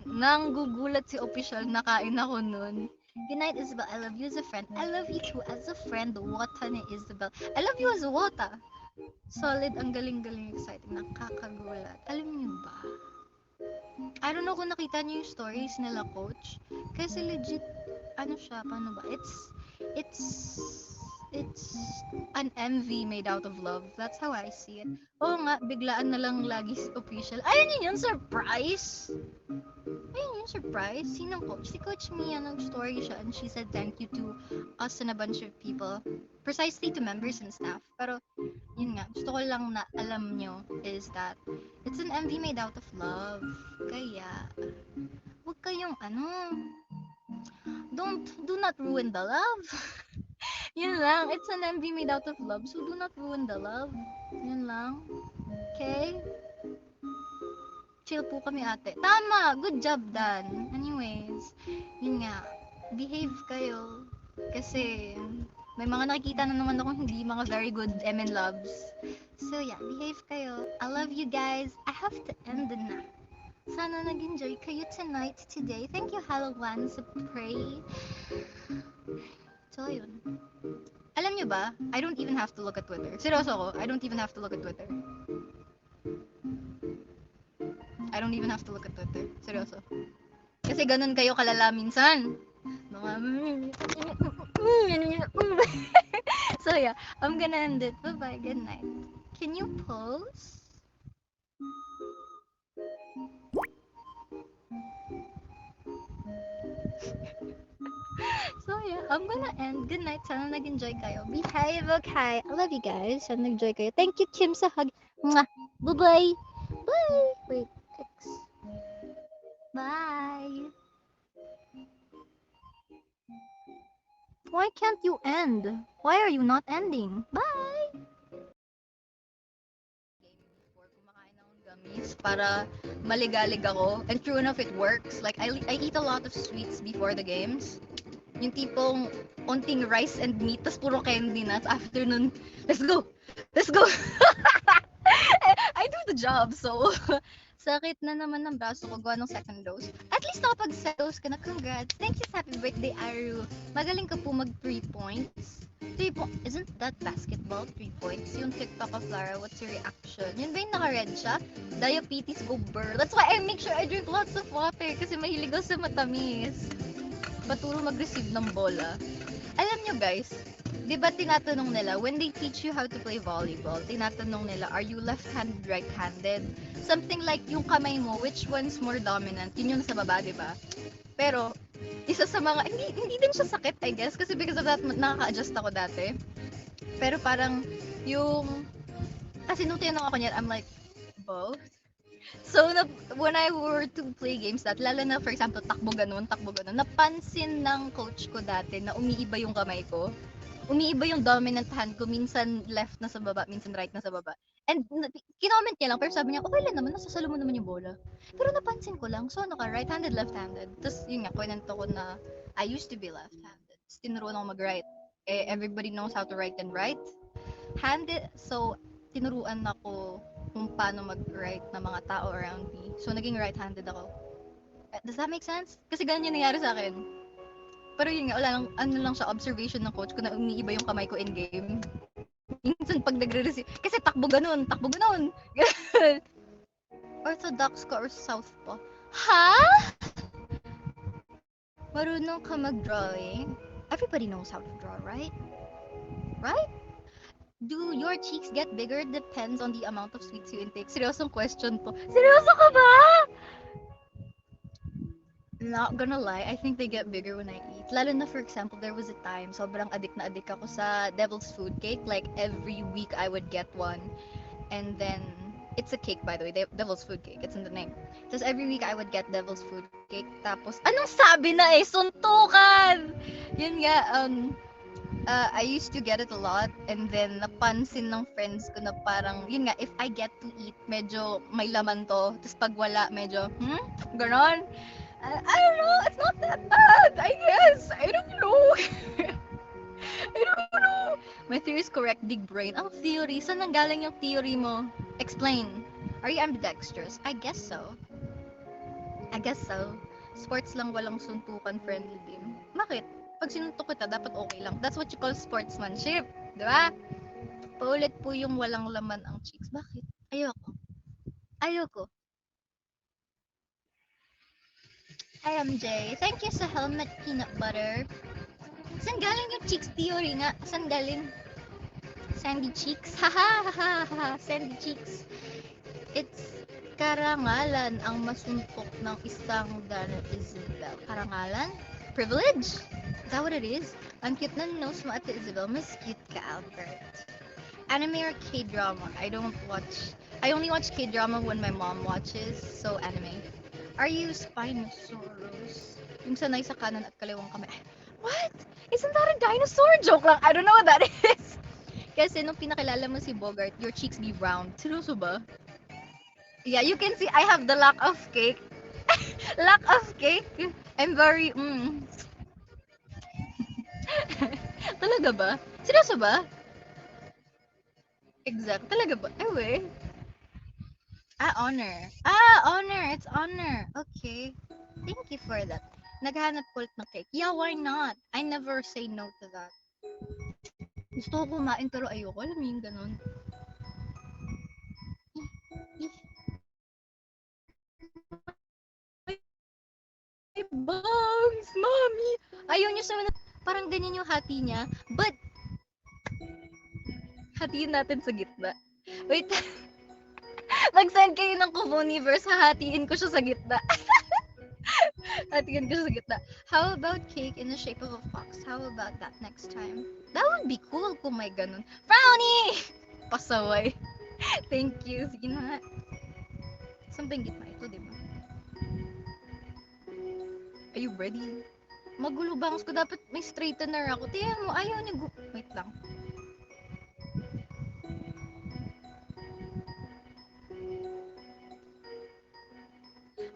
nanggugulat si official, nakain ako nun. Good night, Isabel. I love you as a friend. I love you too as a friend. Wata ni Isabel. I love you as a Wata. Solid, ang galing-galing, exciting, nakakagulat. Alam niyo ba? I don't know kung nakita niyo yung stories nila, coach. Kasi legit, ano siya, paano ba? It's, it's an MV made out of love. That's how I see it. Oo nga, biglaan na lang lagi si official. Ayun yun, surprise! Ayun yung surprise. Sinong coach? Si Coach Mia, nag-story siya and she said thank you to us and a bunch of people. Precisely to members and staff. Pero, yun nga, gusto ko lang na alam nyo is that it's an MV made out of love. Kaya, huwag kayong do not ruin the love. Yun lang, it's an MV made out of love, so do not ruin the love. Yun lang. Okay? Chill po kami ate. Tama! Good job, Dan. Anyways, yun nga, behave kayo. Kasi, may mga nakikita na naman ako hindi mga very good MN loves. So yeah, behave kayo. I love you guys. I have to end na. Sana nag-enjoy kayo tonight, today. Thank you, Halloween, sa pray. So, yun. Alam nyo ba, I don't even have to look at Twitter. Seryoso ako, I don't even have to look at Twitter. I don't even have to look at Twitter. Seryoso. Kasi ganun kayo kalala minsan. Mga... So yeah, I'm gonna end it. Bye-bye, good night. Can you pause? So yeah, I'm gonna end. Good night. Sana nag-enjoy kayo. Behave, okay? I love you guys. Sana nag-enjoy kayo. Thank you, Kim, sa hug. Mwah. Bye-bye. Bye. Wait, X. Bye. Why can't you end? Why are you not ending? Bye. Before kumakain akong gummies para maligalig ako. And true enough, it works. Like, I eat a lot of sweets before the games. Yung tipong onting rice and meat, tas puro candy na. After nun, let's go! Let's go! I do the job, so sakit na naman ng braso ko gawa ng second dose. At least nakapag second dose ka na, congrats. Thank you, happy birthday, Aru. Magaling ka po mag 3 points. 3 points, isn't that basketball? 3 points? Yung TikTok of Lara, what's your reaction? Yun ba yung naka-red siya? Diabetes go burr. That's why I make sure I drink lots of water kasi mahilig ako sa matamis. Paturo mag-receive ng bola. Alam nyo guys, di ba tinatanong nila, when they teach you how to play volleyball, tinatanong nila, are you left-handed, right-handed? Something like yung kamay mo, which one's more dominant? Yun yung sa baba, di ba? Pero, isa sa mga, hindi din siya sakit, I guess, kasi because of that, nakaka-adjust ako dati. Pero parang, yung, kasi nung tinanong ako niyan, I'm like, both? So, when I were to play games that, lalo na for example, takbo ganun, napansin ng coach ko dati na umiiba yung kamay ko. Umiiba yung dominant hand ko, minsan left na sa baba, minsan right na sa baba. And kinoment niya lang, pero sabi niya, okay lang naman, nasasalo mo naman yung bola. Pero napansin ko lang, so ano ka, right-handed, left-handed. Tapos yun nga, kwento ko na I used to be left-handed. Tapos tinuruan ako mag-right. Eh, everybody knows how to write and write. Handed, so tinuruan ako kung paano mag-write ng mga tao around me. So, naging right-handed ako. Does that make sense? Kasi ganun yung nangyari sa akin. Pero yun nga, wala lang, ano lang siya, observation ng coach ko na umiiba yung kamay ko in game. Minsan pag nagre-receive, kasi takbo ganun. Orthodox ka or southpaw? Ha? Marunong ka mag-drawing? Everybody knows how to draw, right? Right? Do your cheeks get bigger? Depends on the amount of sweets you intake. Seryosong question to. Seryoso ka ba? Not gonna lie, I think they get bigger when I eat. Lalo na, for example, there was a time, sobrang addict na addict ako sa devil's food cake. Like, every week I would get one. And then, it's a cake, by the way, devil's food cake. It's in the name. Tapos, every week I would get devil's food cake. Tapos, anong sabi na eh? Suntukan! Yun nga, I used to get it a lot. And then, napansin ng friends ko na parang, yun nga, if I get to eat, medyo may laman to. Tapos, pag wala, medyo, ganon. I don't know. It's not that bad. I guess. I don't know. I don't know. My theory is correct. Big brain. Ang theory. Saan nanggaling yung theory mo? Explain. Are you ambidextrous? I guess so. I guess so. Sports lang walang suntukan friendly game. Bakit? Pag sinuntok kita, dapat okay lang. That's what you call sportsmanship. Di ba? Paulit po yung walang laman ang cheeks. Bakit? Ayoko. Ayoko. Hi, MJ. Thank you sa helmet peanut butter. Saan galing yung cheeks theory nga? Saan galing? Sandy cheeks? Haha, sandy cheeks. It's karangalan ang masuntok ng isang Dana Yzabel. Karangalan? Privilege? Is that what it is? Ang cute na nose mo, Ate Yzabel. Mas cute ka, Albert. Anime or K-drama? I don't watch. I only watch K-drama when my mom watches, so anime. Are you Spinosaurus? Yung sanay sa kanan at kaliwang kamay. What? Isn't that a dinosaur? Joke lang. I don't know what that is. Kasi nung pinakilala mo si Bogart, your cheeks be round. Seryoso ba? Yeah, you can see I have the lack of cake. Lack of cake. I'm very, Talaga ba? Seryoso ba? Exact. Talaga ba? Ay, wait. Honor. Honor. It's honor. Okay. Thank you for that. Naghanap ko ulit ng cake. Yeah, why not? I never say no to that. Gusto ko kumain pero ayoko. Alam mo yung ganun. My bangs, mommy! Ayaw niya sa parang ganyan yung hati niya. But, hatiin natin sa gitna. Wait. Mag-send kayo ng Kumuniverse, hahatiin ko siya sa gitna. Hatiin ko siya sa gitna. How about cake in the shape of a fox? How about that next time? That would be cool kung may ganun. Brownie! Pasaway. Thank you. Sige na. Something gitna ito, di ba? Are you ready? Magulo bangs ko. Dapat may straightener ako. Tingnan mo, ayaw niya. Wait lang.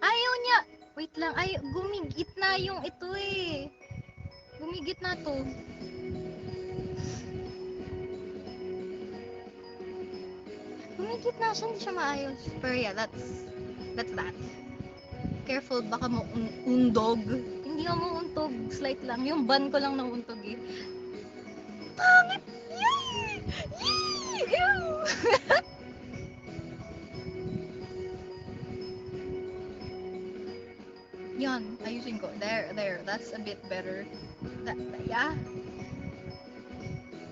Ayaw niya. Wait lang. Ay, gumigit na yung ito eh. Gumigit na to. Gumigit na siya. Hindi siya maayos. Pero yeah, that's that. Careful, baka mo undog. Hindi mo untog. Slight lang. Yung ban ko lang nauntog eh. Pangit! Yay! Yay! Ew! Yan, ayusin ko. There. That's a bit better. Yeah.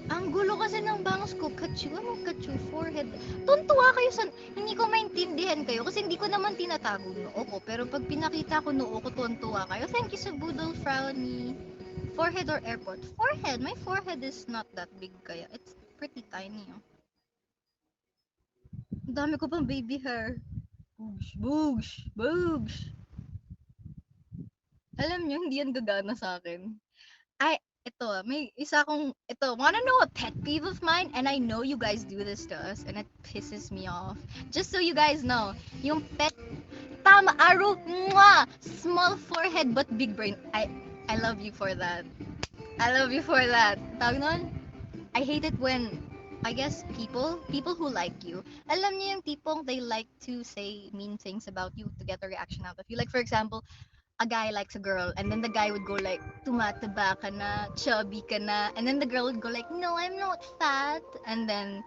Ang gulo kasi ng bangs ko. Kachu, anong kachu? Forehead. Tuntua kayo sa... Hindi ko maintindihan kayo kasi hindi ko naman tinatago noo ko. Pero pag pinakita ko noo ko, tuntua kayo. Thank you sa Boodle Frowny. Forehead or airport? Forehead. My forehead is not that big kaya. It's pretty tiny. Oh. Ang dami ko pang baby hair. Boogs. Alam nyo, hindi yan gagana sa akin. May isa akong, wanna know a pet peeve of mine? And I know you guys do this to us, and it pisses me off. Just so you guys know, yung tama, Aru, mwah! Small forehead but big brain. I love you for that. I love you for that. Tawag nun? I hate it when, I guess, people who like you, alam niyo yung tipong they like to say mean things about you to get a reaction out of you. Like, for example, a guy likes a girl and then the guy would go like, tumataba ka na, chubby ka na, and then the girl would go like, no, I'm not fat, and then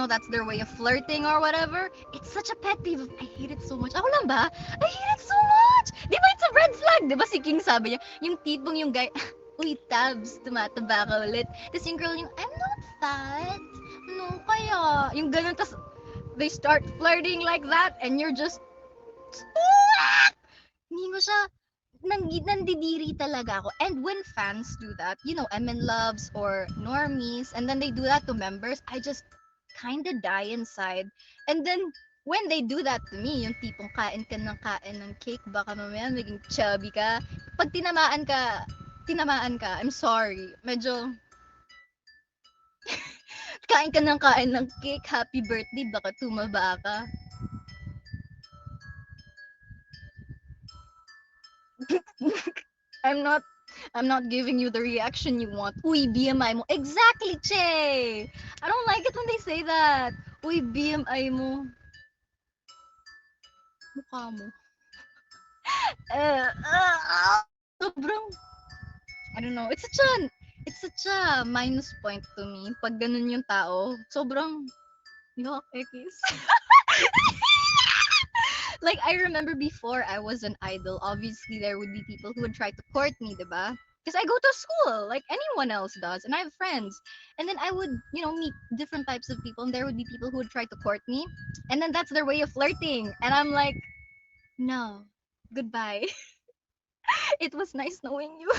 that's their way of flirting or whatever. It's such a pet peeve. I hate it so much. Ako lang ba? I hate it so much. Di ba it's a red flag? Di ba si King sabi niya, yung tipong yung guy, uy, tabs, tumataba ka ulit. Tapos yung girl yung, I'm not fat. No, kaya. Yung ganun, tas they start flirting like that and you're just, hindi ko siya, nandidiri talaga ako. And when fans do that, MN loves or normies, and then they do that to members, I just kinda die inside. And then, when they do that to me, yung tipong kain ng cake, baka mamaya maging chubby ka. Pag tinamaan ka, I'm sorry. Medyo, kain ng cake, happy birthday, baka tumaba ka. I'm not I'm not giving you the reaction you want. Uy, BMI mo. Exactly, Che! I don't like it when they say that. Uy, BMI mo. Mukha mo. Sobrang, I don't know. It's such a minus point to me. Pag ganun yung tao, sobrang, yuck, ekis. Like, I remember before I was an idol, obviously there would be people who would try to court me, diba? Because I go to school like anyone else does, and I have friends. And then I would, meet different types of people, and there would be people who would try to court me. And then that's their way of flirting. And I'm like, no, goodbye. It was nice knowing you.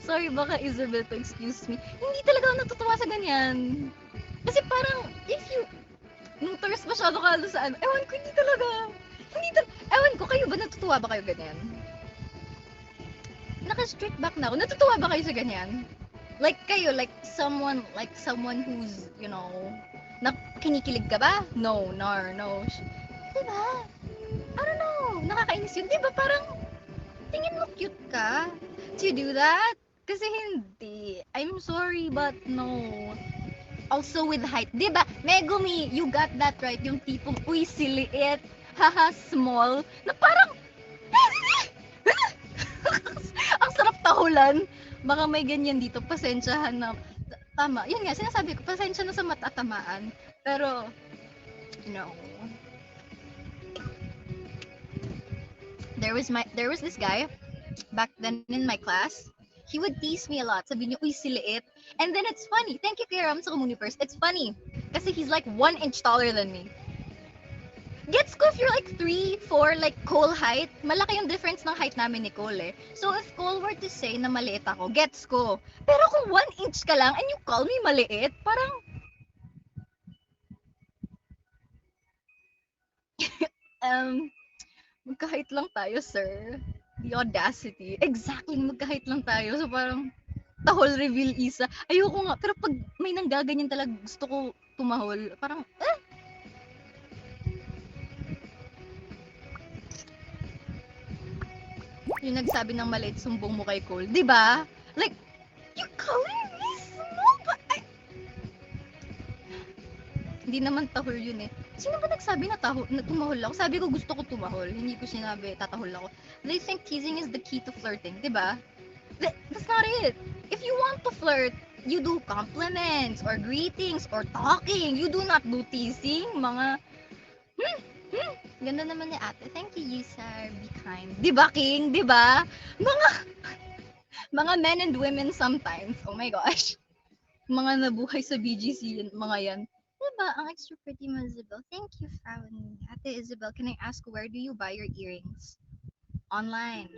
Sorry, baka Isabel to excuse me. Hindi talaga ako natutuwa sa ganyan. Kasi parang, if you, nung thirst masyado ka doon sa ano, ewan ko, hindi talaga. Ewan ko, kayo ba natutuwa ba kayo ganyan? Naka-strict back na ako. Natutuwa ba kayo sa ganyan? Like kayo, like someone who's, na kinikilig ka ba? No, no. Diba? I don't know. Nakakainis yun. Diba parang, tingin mo cute ka? Do you do that? Kasi hindi. I'm sorry, but no. Also with height. Diba? Megumi, you got that right. Yung tipong, uy, siliit. Haha, small. Na parang, ang sarap tahulan. Baka may ganyan dito. Pasensyahan na. Tama. Yun nga, sinasabi ko, pasensya na sa matatamaan. Pero, no. There was this guy back then in my class. He would tease me a lot. Sabi niya, uy, siliit. And then it's funny. Thank you, Kira, sa Communiverse. It's funny. Kasi he's like 1 inch taller than me. Gets ko if you're like 3, 4, like Cole height, malaki yung difference ng height namin ni Cole eh. So if Cole were to say na maliit ako, gets ko. Pero kung 1 inch ka lang and you call me maliit, parang, magka-height lang tayo, sir. The audacity. Exactly, magka-height lang tayo. So parang, tahol reveal isa. Ayoko nga, pero pag may nanggaganyan talaga, gusto ko tumahol. Parang, yung nagsabi ng maliit, sumbong mo kay Cole. Diba? Like, you calling me small? But hindi naman tahol yun eh. Sino ba nagsabi na tumahol ako? Sabi ko gusto ko tumahol. Hindi ko sinabi tatahol ako. They think teasing is the key to flirting. Diba? That's not it. If you want to flirt, you do compliments or greetings or talking. You do not do teasing. Mga, ganda naman ni ate. Thank you, Yusar. Be kind. Diba, King? Diba? Mga men and women sometimes. Oh my gosh. Mga nabuhay sa BGC, mga yan. Diba? Ang extra pretty mo, Isabel. Thank you, Frown. Ate Isabel, can I ask where do you buy your earrings? Online.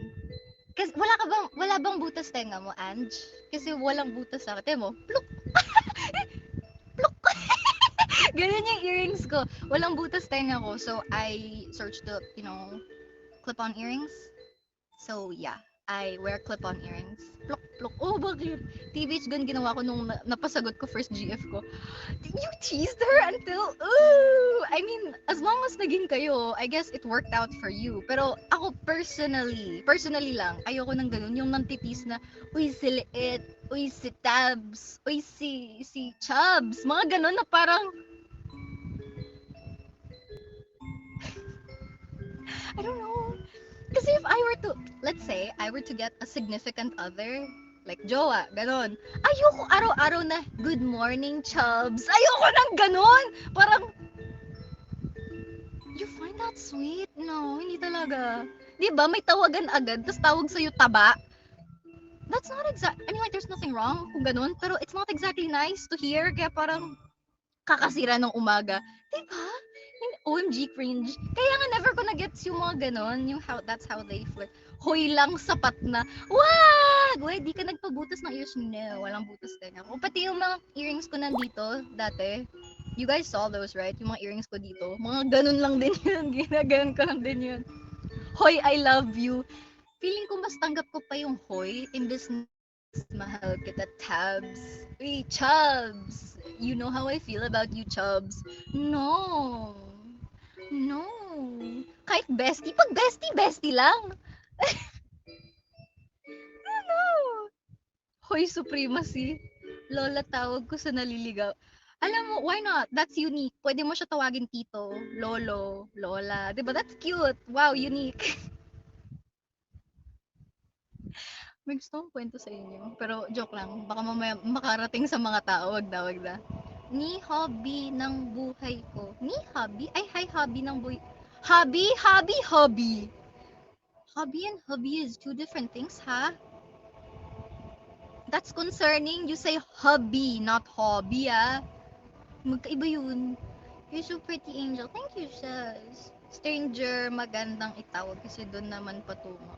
Kasi wala bang butas tenga mo, Ange? Kasi walang butas sa akin. Mo, pluk! Pluk! Ganyan yung earrings ko. Walang butas tenga ko. So, I searched the, clip-on earrings. So, yeah. I wear clip-on earrings. Pluk, pluk. Oh, bakit? TBH gun ginawa ko nung napasagot ko first GF ko. You teased her until, ooh! I mean, as long as naging kayo, I guess it worked out for you. Pero ako personally lang, ayoko nang ganun. Yung nantitiis na, uy, si Liit, uy, si Tabs, uy, si Chubbs. Mga ganun na parang, I don't know. Kasi if I were to, let's say, I were to get a significant other, like jowa, ganon. Ayoko araw-araw na, good morning, Chubbs. Ayoko nang ganon. Parang, you find that sweet? No, hindi talaga. Di ba, may tawagan agad, tapos tawag sa'yo taba. That's not I mean, like, there's nothing wrong kung ganon, pero it's not exactly nice to hear, kaya parang, kakasira ng umaga. Di ba? OMG cringe. Kaya nga never ko na-gets yung mga ganon, yung that's how they flirt. Hoy lang, sapat na. Wag! Wait, di ka nagpabutas ng ears? No, walang butas din ako. Pati yung mga earrings ko nandito, dati. You guys saw those, right? Yung mga earrings ko dito. Mga ganun lang din yun. Ginaganon ko lang din yun. Hoy, I love you. Feeling ko mas tanggap ko pa yung hoy, imbes na mahal kita, tabs. Uy, chubs! You know how I feel about you, chubs. No. No. Kahit bestie, pag bestie, bestie lang. No. Hoy, supremacy. Lola tawag ko sa naliligaw. Alam mo, why not? That's unique. Pwede mo siya tawagin tito, lolo, lola. Diba? That's cute. Wow, unique. May gusto kong kwento sa inyo. Pero joke lang. Baka mamaya makarating sa mga tao. Wag na, wag na. Ni hobby ng buhay ko. Ni hobby? Ay, hi hobby ng buhay. Hobby? Hobby? Hobby. Hobby and hobby is two different things, ha? That's concerning. You say hobby, not hobby, ah. Magkaiba yun. You're so pretty, Angel. Thank you, sis. Stranger, magandang itawag kasi doon naman patungo.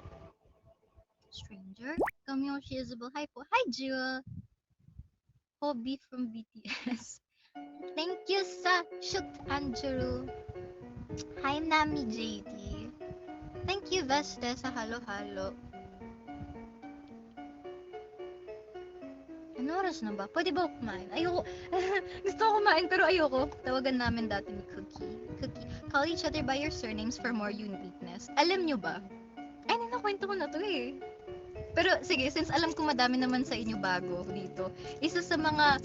Stranger? Kamyoshi Yzabel. Hi po. Hi, Jewel. Hobby from BTS. Thank you sa shoot, Andrew. Hi, Nami JT. Thank you, Veste, sa halo-halo. Ano oras na ba? Pwede ba ako kumain? Ayoko. Gusto ko kumain pero ayoko. Tawagan namin dati ni Cookie. Cookie. Call each other by your surnames for more uniqueness. Alam nyo ba? Ay, nakwento ko na to eh. Pero sige, since alam ko madami naman sa inyo bago dito, isa sa mga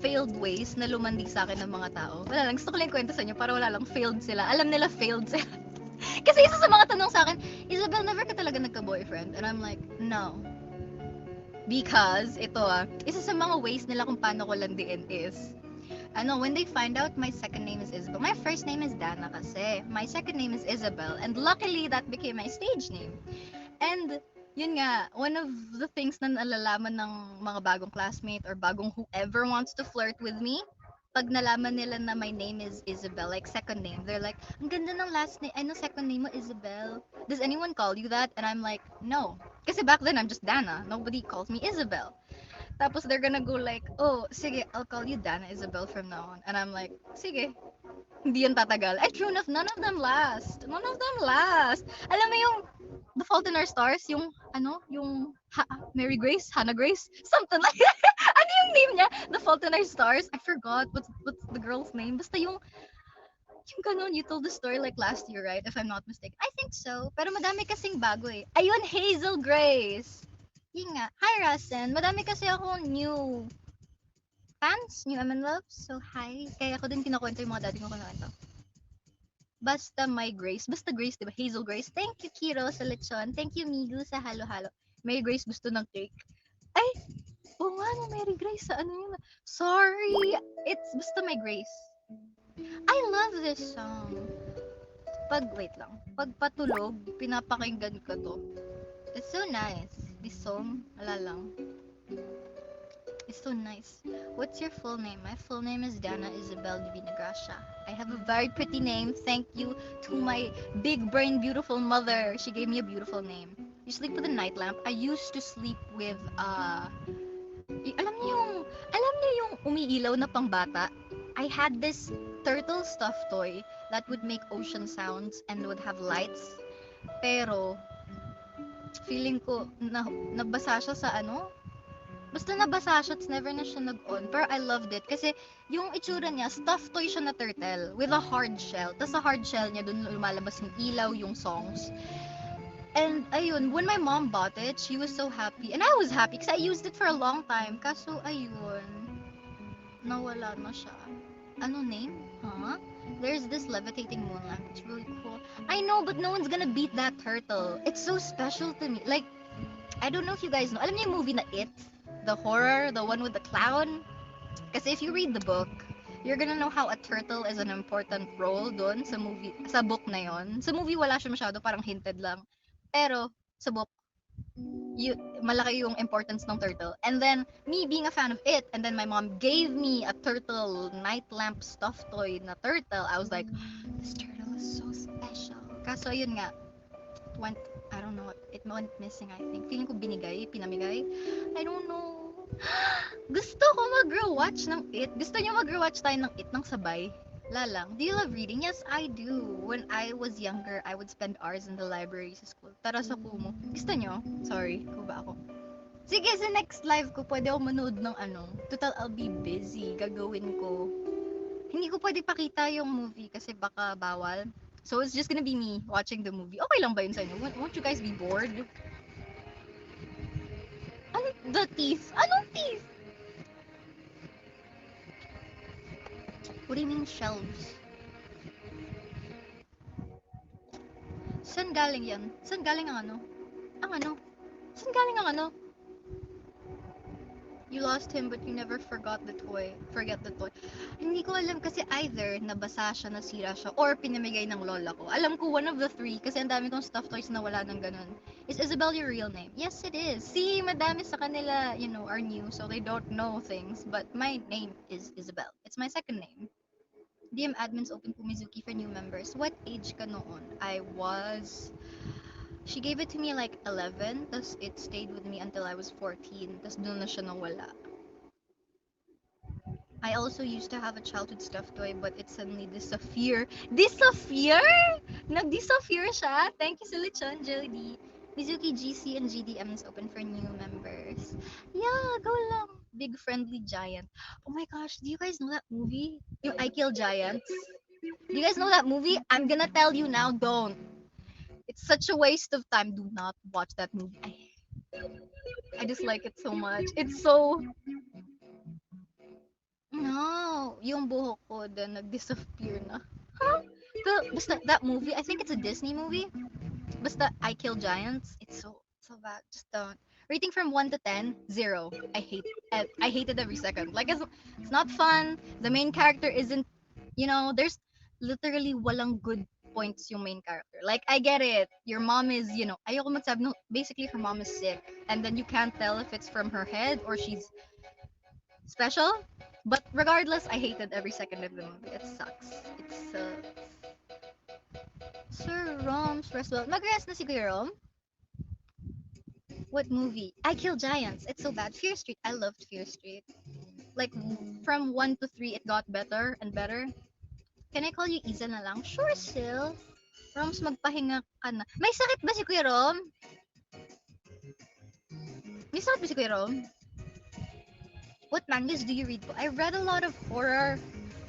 failed ways na lumandi sa akin ng mga tao. Wala lang, gusto ko lang kwento sa inyo para wala lang failed sila. Alam nila failed sila. Kasi isa sa mga tanong sa akin, Isabel, never ka talaga nagka-boyfriend? And I'm like, no. Because, isa sa mga ways nila kung paano ko landiin is, when they find out my second name is Isabel, my first name is Dana kasi, my second name is Isabel, and luckily that became my stage name. And, yun nga, one of the things na nalalaman ng mga bagong classmate or bagong whoever wants to flirt with me, pag nalaman nila na my name is Isabel, like second name, they're like, ang ganda ng last name, second name mo, Isabel. Does anyone call you that? And I'm like, no. Kasi back then, I'm just Dana. Nobody calls me Isabel. Tapos they're gonna go like, oh, sige, I'll call you Dana Isabel from now on. And I'm like, sige. Hindi yan tatagal. And true enough, none of them last. None of them last. Alam mo yung The Fault in Our Stars, yung, Mary Grace, Hannah Grace, something like that. Ano yung name niya? The Fault in Our Stars? I forgot what's the girl's name. Basta yung ganon, you told the story like last year, right? If I'm not mistaken. I think so. Pero madami kasing bago eh. Ayun, Hazel Grace. Yun nga. Hi, Rasen. Madami kasi ako new fans, new MN loves. So, hi. Kaya ako din kinakwento yung mga dati ko kinukwento. Basta my Grace. Basta Grace, diba? Hazel Grace. Thank you, Kiro, sa lechon. Thank you, Migu, sa halo-halo. Mary Grace gusto ng cake. Ay! Oo nga, no, Mary Grace, sa ano yun? Sorry! It's basta my Grace. I love this song. Wait lang. Pag patulog, pinapakinggan ko to. It's so nice. This song, wala lang. It's so nice. What's your full name? My full name is Dana Isabel Divina Gracia. I have a very pretty name. Thank you to my big brain beautiful mother. She gave me a beautiful name. You sleep with a night lamp. I used to sleep with alam niyo yung umiilaw na pangbata? I had this turtle stuffed toy that would make ocean sounds and would have lights. Pero feeling ko nabasa siya sa basta nabasa siya, it's never na siya nag-on. Pero I loved it kasi yung itsura niya, stuffed toy siya na turtle with a hard shell. Tapos sa hard shell niya, dun lumalabas yung ilaw, yung songs. And ayun, when my mom bought it, she was so happy. And I was happy kasi I used it for a long time. Kaso ayun, nawala na siya. Ano name? Huh? There's this levitating moon lamp. It's really cool. I know, but no one's gonna beat that turtle. It's so special to me. Like, I don't know if you guys know. Alam niyo yung movie na It? The horror, the one with the clown? Kasi if you read the book, you're gonna know how a turtle is an important role doon sa book na yon. Sa movie wala siya masyado, parang hinted lang. Pero sa book, malaki yung importance ng turtle. And then, me being a fan of it, and then my mom gave me a turtle night lamp stuffed toy na turtle. I was like, this turtle is so special. Kaso yun nga, went, I don't know, it went missing, I think. Feeling ko pinamigay. I don't know. Gusto ko mag-rewatch ng It. Gusto niyo mag-rewatch tayo ng It ng sabay? Lalang. Do you love reading? Yes, I do. When I was younger, I would spend hours in the library sa school. Tara sa Kumu. Gusto niyo? Sorry, kuba ako. Sige, sa next live ko, pwede ako manood ng ano. Total, I'll be busy. Gagawin ko. Hindi ko pwede pakita yung movie kasi baka bawal. So, it's just gonna be me watching the movie. Okay lang ba yun sa inyo? Won't you guys be bored? Ano? The teeth? Anong teeth? What do you mean shelves? Saan galing yan? Saan galing ang ano? Ang ano? Saan galing ang ano? You lost him but you never forgot the toy. Forget the toy. Hindi ko alam kasi either nabasa siya, nasira siya, or pinamigay ng lola ko. Alam ko one of the three kasi ang dami kong stuffed toys na wala ng ganun. Is Isabel your real name? Yes, it is. See, madami sa kanila, are new so they don't know things. But my name is Isabel. It's my second name. DM admins open Pumizuki for new members. What age ka noon? She gave it to me like 11, tas it stayed with me until I was 14, tas doon na siya nawala. I also used to have a childhood stuffed toy, but it suddenly disappeared. Disappear? Nag-disappear siya? Thank you, Sulichon, Jody. Mizuki, GC, and GDM is open for new members. Yeah, go lang. Big Friendly Giant. Oh my gosh, do you guys know that movie? Yung I Kill Giants? Do you guys know that movie? I'm gonna tell you now, don't. It's such a waste of time. Do not watch that movie. I dislike it so much. It's so... No, yung buhok ko then nag-disappear na. Huh? Basta that movie, I think it's a Disney movie. Basta I Kill Giants. It's so bad. Just don't. Rating from 1 to 10, 0. I hate it every second. Like it's not fun. The main character isn't, there's literally walang good points yung main character. Like I get it. Your mom is, ayoko magsabi, no, basically her mom is sick and then you can't tell if it's from her head or she's special. But regardless, I hated every second of the movie. It sucks. It sucks. Sir Rom's Restaurant. Mag-rest na si Kuya Rom? What movie? I Kill Giants. It's so bad. Fear Street. I loved Fear Street. Like, from 1 to 3, it got better and better. Can I call you Isa na lang? Sure, Sil. Roms, magpahinga ka na. May sakit ba si Kuya Rom? May sakit ba si Kuya Rom? What mangas do you read po? I read a lot of horror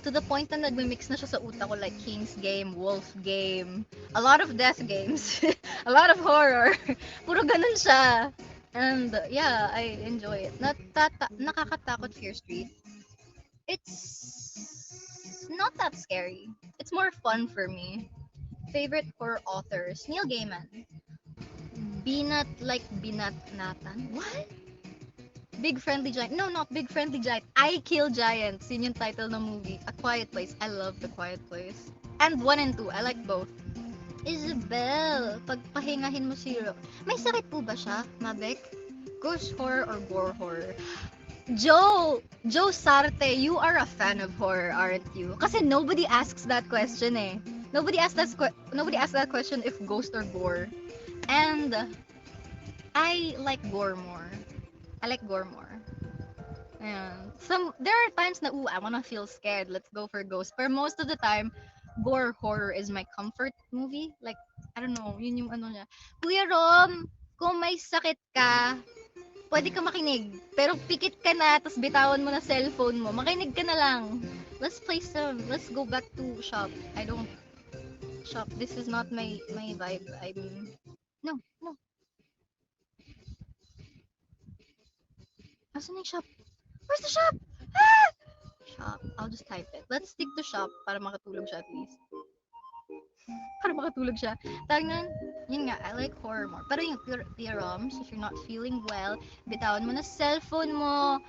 to the point na nagmi-mix na siya sa utak ko like King's Game, Wolf Game, a lot of death games, a lot of horror. Puro ganun siya. And yeah, I enjoy it. Nakakatakot Fear Street. It's not that scary. It's more fun for me. Favorite horror authors? Neil Gaiman. Binat like Binat Natan. What? Big Friendly Giant. No, not Big Friendly Giant. I Kill Giants. Yun yung title ng movie. A Quiet Place. I love The Quiet Place. And 1 and 2. I like both. Isabel, pagpahingahin mo si Ro. May sakit po ba siya, Mabek? Ghost horror or gore horror? Joe Sarte, you are a fan of horror, aren't you? Kasi nobody asks that question eh. Nobody asks that question if ghost or gore. And I like gore more. And there are times na, I wanna feel scared. Let's go for ghost. But most of the time, gore horror is my comfort movie. Like, I don't know, yun yung ano niya. Kuya Rom, kung may sakit ka, pwede ka makinig. Pero pikit ka na, tapos bitawan mo na cellphone mo. Makinig ka na lang. Let's go back to shop. I don't shop. This is not my vibe. No. Asan yung shop? Where's the shop? Ah! Shop. I'll just type it. Let's stick to shop para makatulog siya at least. Tawag yun nga, I like horror more. Pero yung theorems, if you're not feeling well, bitawan mo na cellphone mo,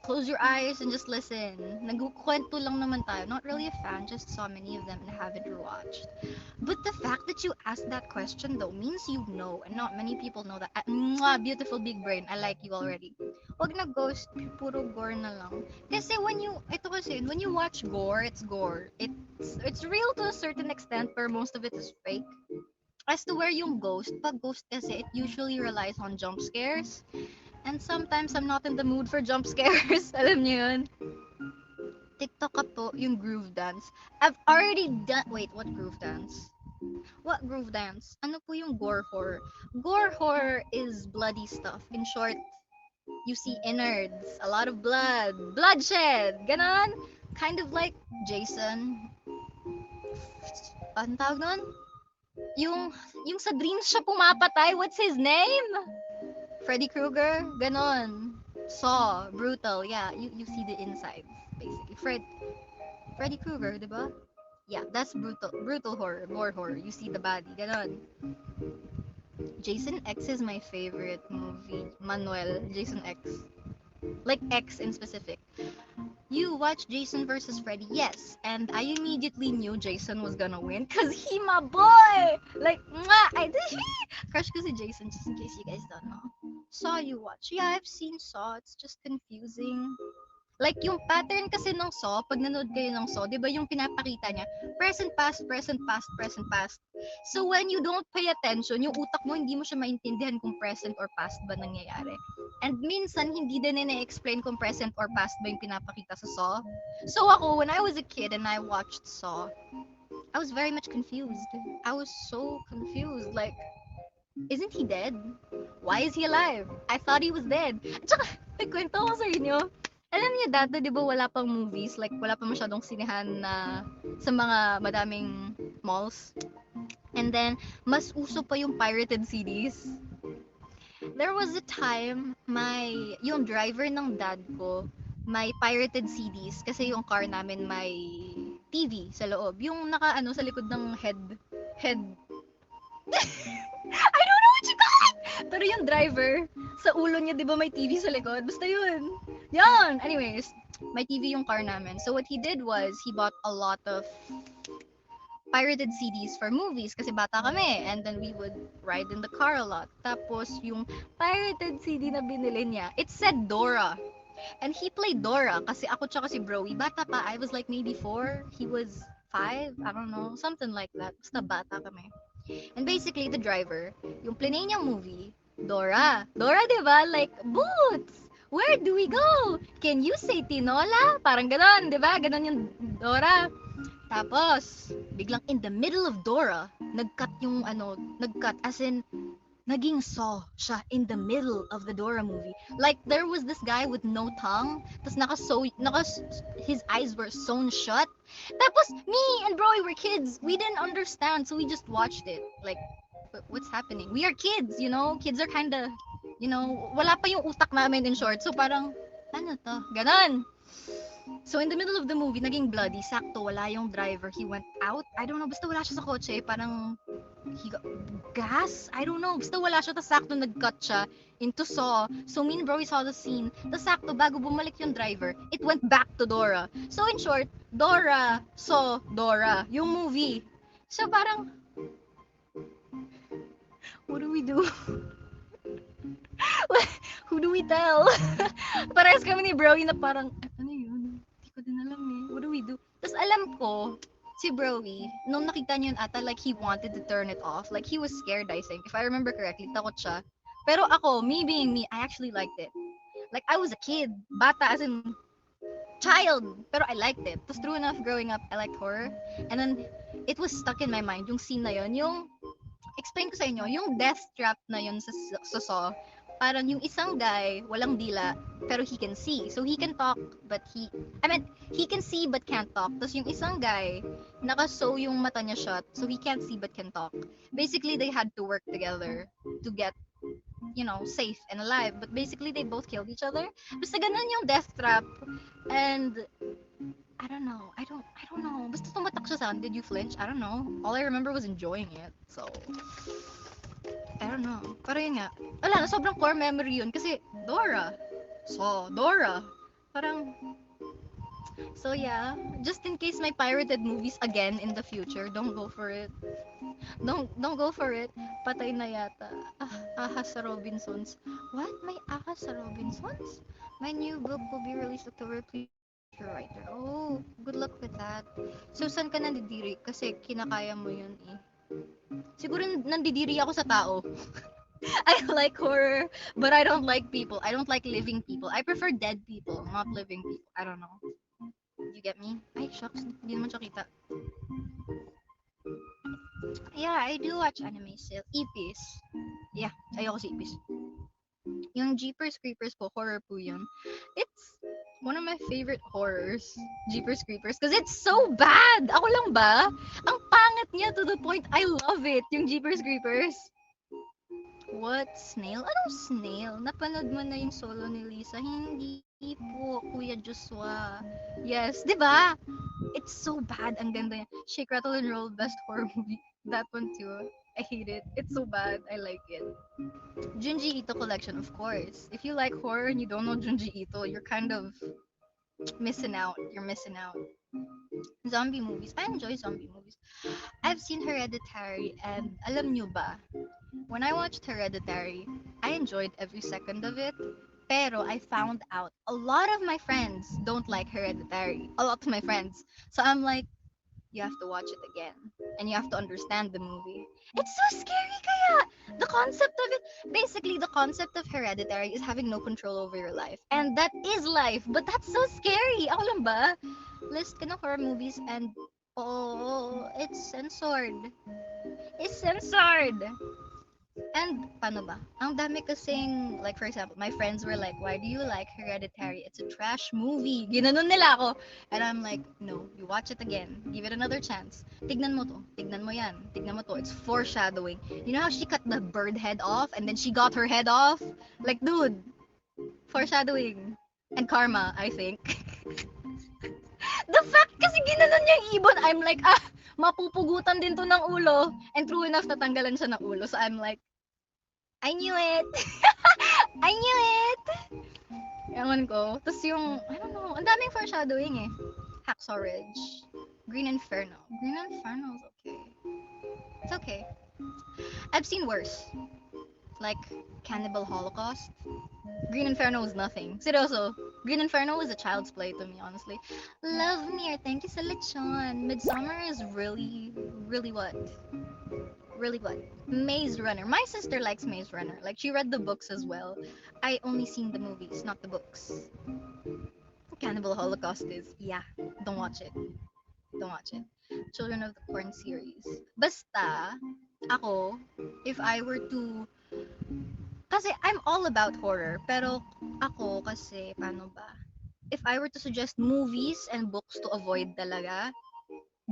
close your eyes and just listen. Nagkukwento lang naman tayo. Not really a fan, just saw many of them and haven't rewatched. But the fact that you asked that question though means you know, and not many people know that. Beautiful big brain. I like you already. Wag na ghost, puro gore na lang. Kasi when you watch gore, it's gore. It's real to a certain extent, but most of it is fake. As to where yung ghost, pag ghost kasi, it usually relies on jump scares. And sometimes I'm not in the mood for jump scares. Alam niyo yun? TikTok ka po yung groove dance. I've already done... Wait, what groove dance? What groove dance? Ano po yung gore horror? Gore horror is bloody stuff. In short, you see innards, a lot of blood, bloodshed, ganon. Kind of like Jason. Anong tawag nun? Yung sa dreams siya pumapatay, what's his name? Freddy Krueger, ganon. Saw, brutal, yeah, you see the insides, basically. Freddy Krueger, diba? Yeah, that's brutal horror, gore horror. You see the body, ganon. Jason X is my favorite movie. Manuel, Jason X. Like X in specific. You watched Jason versus Freddy, yes, and I immediately knew Jason was gonna win cause he my boy. Like, mwah, I did. Crush ko si Jason, just in case you guys don't know. Saw you watch? Yeah, I've seen Saw. It's just confusing. Like, yung pattern kasi ng Saw, pag nanood kayo ng Saw, di ba yung pinapakita niya, present, past, present, past, present, past. So, when you don't pay attention, yung utak mo, hindi mo siya maintindihan kung present or past ba nangyayari. And minsan, hindi din na-explain kung present or past ba yung pinapakita sa Saw. So, ako, when I was a kid and I watched Saw, I was very much confused. I was so confused. Like, isn't he dead? Why is he alive? I thought he was dead. At saka, nagkwento ko sa inyo, alam niyo dati, di ba wala pang movies? Like, wala pa masyadong sinehan na sa mga madaming malls. And then, mas uso pa yung pirated CDs. There was a time, yung driver ng dad ko, may pirated CDs. Kasi yung car namin may TV sa loob. Yung sa likod ng head. I don't know what you call it! Pero yung driver, sa ulo niya, di ba may TV sa likod? Basta yun. Yan! Anyways, may TV yung car namin. So what he did was, he bought a lot of pirated CDs for movies kasi bata kami. And then we would ride in the car a lot. Tapos yung pirated CD na binili niya, it said Dora. And he played Dora kasi ako tsaka si Broy. Bata pa, I was like maybe 4. He was 5. I don't know. Something like that. Basta bata kami. And basically, the driver, yung plinay niyang movie, Dora. Dora, di ba? Like, Boots! Where do we go? Can you say Tinola? Parang ganon, di ba? Ganon yung Dora. Tapos, biglang in the middle of Dora, nag-cut as in, naging Saw siya in the middle of the Dora movie. Like, there was this guy with no tongue, tapos his eyes were sewn shut. Tapos, me and Bro, we were kids. We didn't understand, so we just watched it. Like, what's happening? We are kids, you know? Kids are kinda, wala pa yung utak namin in short. So, parang, ano to? Ganon. So, in the middle of the movie, naging bloody. Sakto, wala yung driver. He went out. I don't know, basta wala siya sa kotse. Parang, he got gas? I don't know. Basta wala siya, tas sakto nag-cut siya into Saw. So, me and Bro, we saw the scene. Tas sakto, bago bumalik yung driver, it went back to Dora. So, in short, Dora, Saw, Dora. Yung movie. So, parang, what do we do? Who do we tell? Parehas kami ni Bro, na parang, ano yun? Hindi ko din alam eh. What do we do? Tapos alam ko, si Broy, nung nakita niyo yun ata, like, he wanted to turn it off. Like, he was scared, I think. If I remember correctly, takot siya. Pero ako, me being me, I actually liked it. Like, I was a kid. Bata, as in, child. Pero I liked it. Tapos true enough, growing up, I liked horror. And then, it was stuck in my mind, yung scene na yun. Yung, explain ko sa inyo, yung death trap na yun sa Saw, parang yung isang guy, walang dila, pero he can see. So he can talk, but he can see but can't talk. Tapos yung isang guy, naka-sew yung mata niya shut, so he can't see but can talk. Basically, they had to work together to get, safe and alive. But basically, they both killed each other. Basta ganun yung death trap. And, I don't know. Basta tumatak siya sa did you flinch? I don't know. All I remember was enjoying it. So, I don't know. Pero yun nga. Wala na, sobrang core memory yun. Kasi, Dora. So, Dora. Parang, So yeah, just in case may pirated movies again in the future, don't go for it. Don't go for it. Patay na yata. Ahas sa Robinsons. What? May ahas sa Robinsons? My new book will be released October. Please support your writer. Oh, good luck with that. So, saan ka nandidiri? Kasi kinakaya mo yun eh. Siguro nandidiri ako sa tao. I like horror, but I don't like people. I don't like living people. I prefer dead people, not living people. I don't know. You get me? Ay, shucks. Hindi naman siya kita. Yeah, I do watch anime still. Ipis. Yeah, ayoko si Ipis. Yung Jeepers Creepers po, horror po yun. It's one of my favorite horrors. Jeepers Creepers. Because it's so bad! Ako lang ba? Ang pangit niya to the point I love it. Yung Jeepers Creepers. What? Snail? Anong snail? Napanood mo na yung solo ni Lisa? Hindi po, Kuya Joshua. Yes, di ba? It's so bad. Ang ganda niya. Shake, Rattle, and Roll, best horror movie. That one too. I hate it. It's so bad. I like it. Junji Ito collection, of course. If you like horror and you don't know Junji Ito, you're kind of missing out. You're missing out. Zombie movies. I enjoy zombie movies. I've seen Hereditary and alam nyo ba, when I watched Hereditary, I enjoyed every second of it. Pero I found out a lot of my friends don't like Hereditary. A lot of my friends. So I'm like, you have to watch it again. And you have to understand the movie. It's so scary kaya! The concept of it, basically the concept of Hereditary is having no control over your life. And that is life, but that's so scary. Ako lang ba? List ka ng horror movies and oh, it's censored. It's censored. And paano ba? Ang dami kasing, like for example, my friends were like, why do you like Hereditary? It's a trash movie. Ginanon nila ako. And I'm like, no, you watch it again. Give it another chance. Tignan mo to. Tignan mo yan. Tignan mo to. It's foreshadowing. You know how she cut the bird head off and then she got her head off? Like, dude, foreshadowing. And karma, I think. The fact kasi ginanon niya yung ibon, I'm like, mapupugutan din to ng ulo. And true enough, natanggalan siya ng ulo. So I'm like, I knew it. I knew it. Ewan ko. Tapos yung, I don't know, ang daming foreshadowing eh. Hacksaw Ridge. Green Inferno. Green Inferno is okay. It's okay. I've seen worse. Like Cannibal Holocaust. Green Inferno was nothing. Seryoso. Green Inferno was a child's play to me, honestly. Love me, thank you sa lechon. Midsummer is really, really what? Really what? Maze Runner. My sister likes Maze Runner. Like she read the books as well. I only seen the movies, not the books. Cannibal Holocaust is yeah. Don't watch it. Don't watch it. Children of the Corn series. Basta ako, if I were to kasi I'm all about horror, pero ako kasi paano ba? If I were to suggest movies and books to avoid talaga,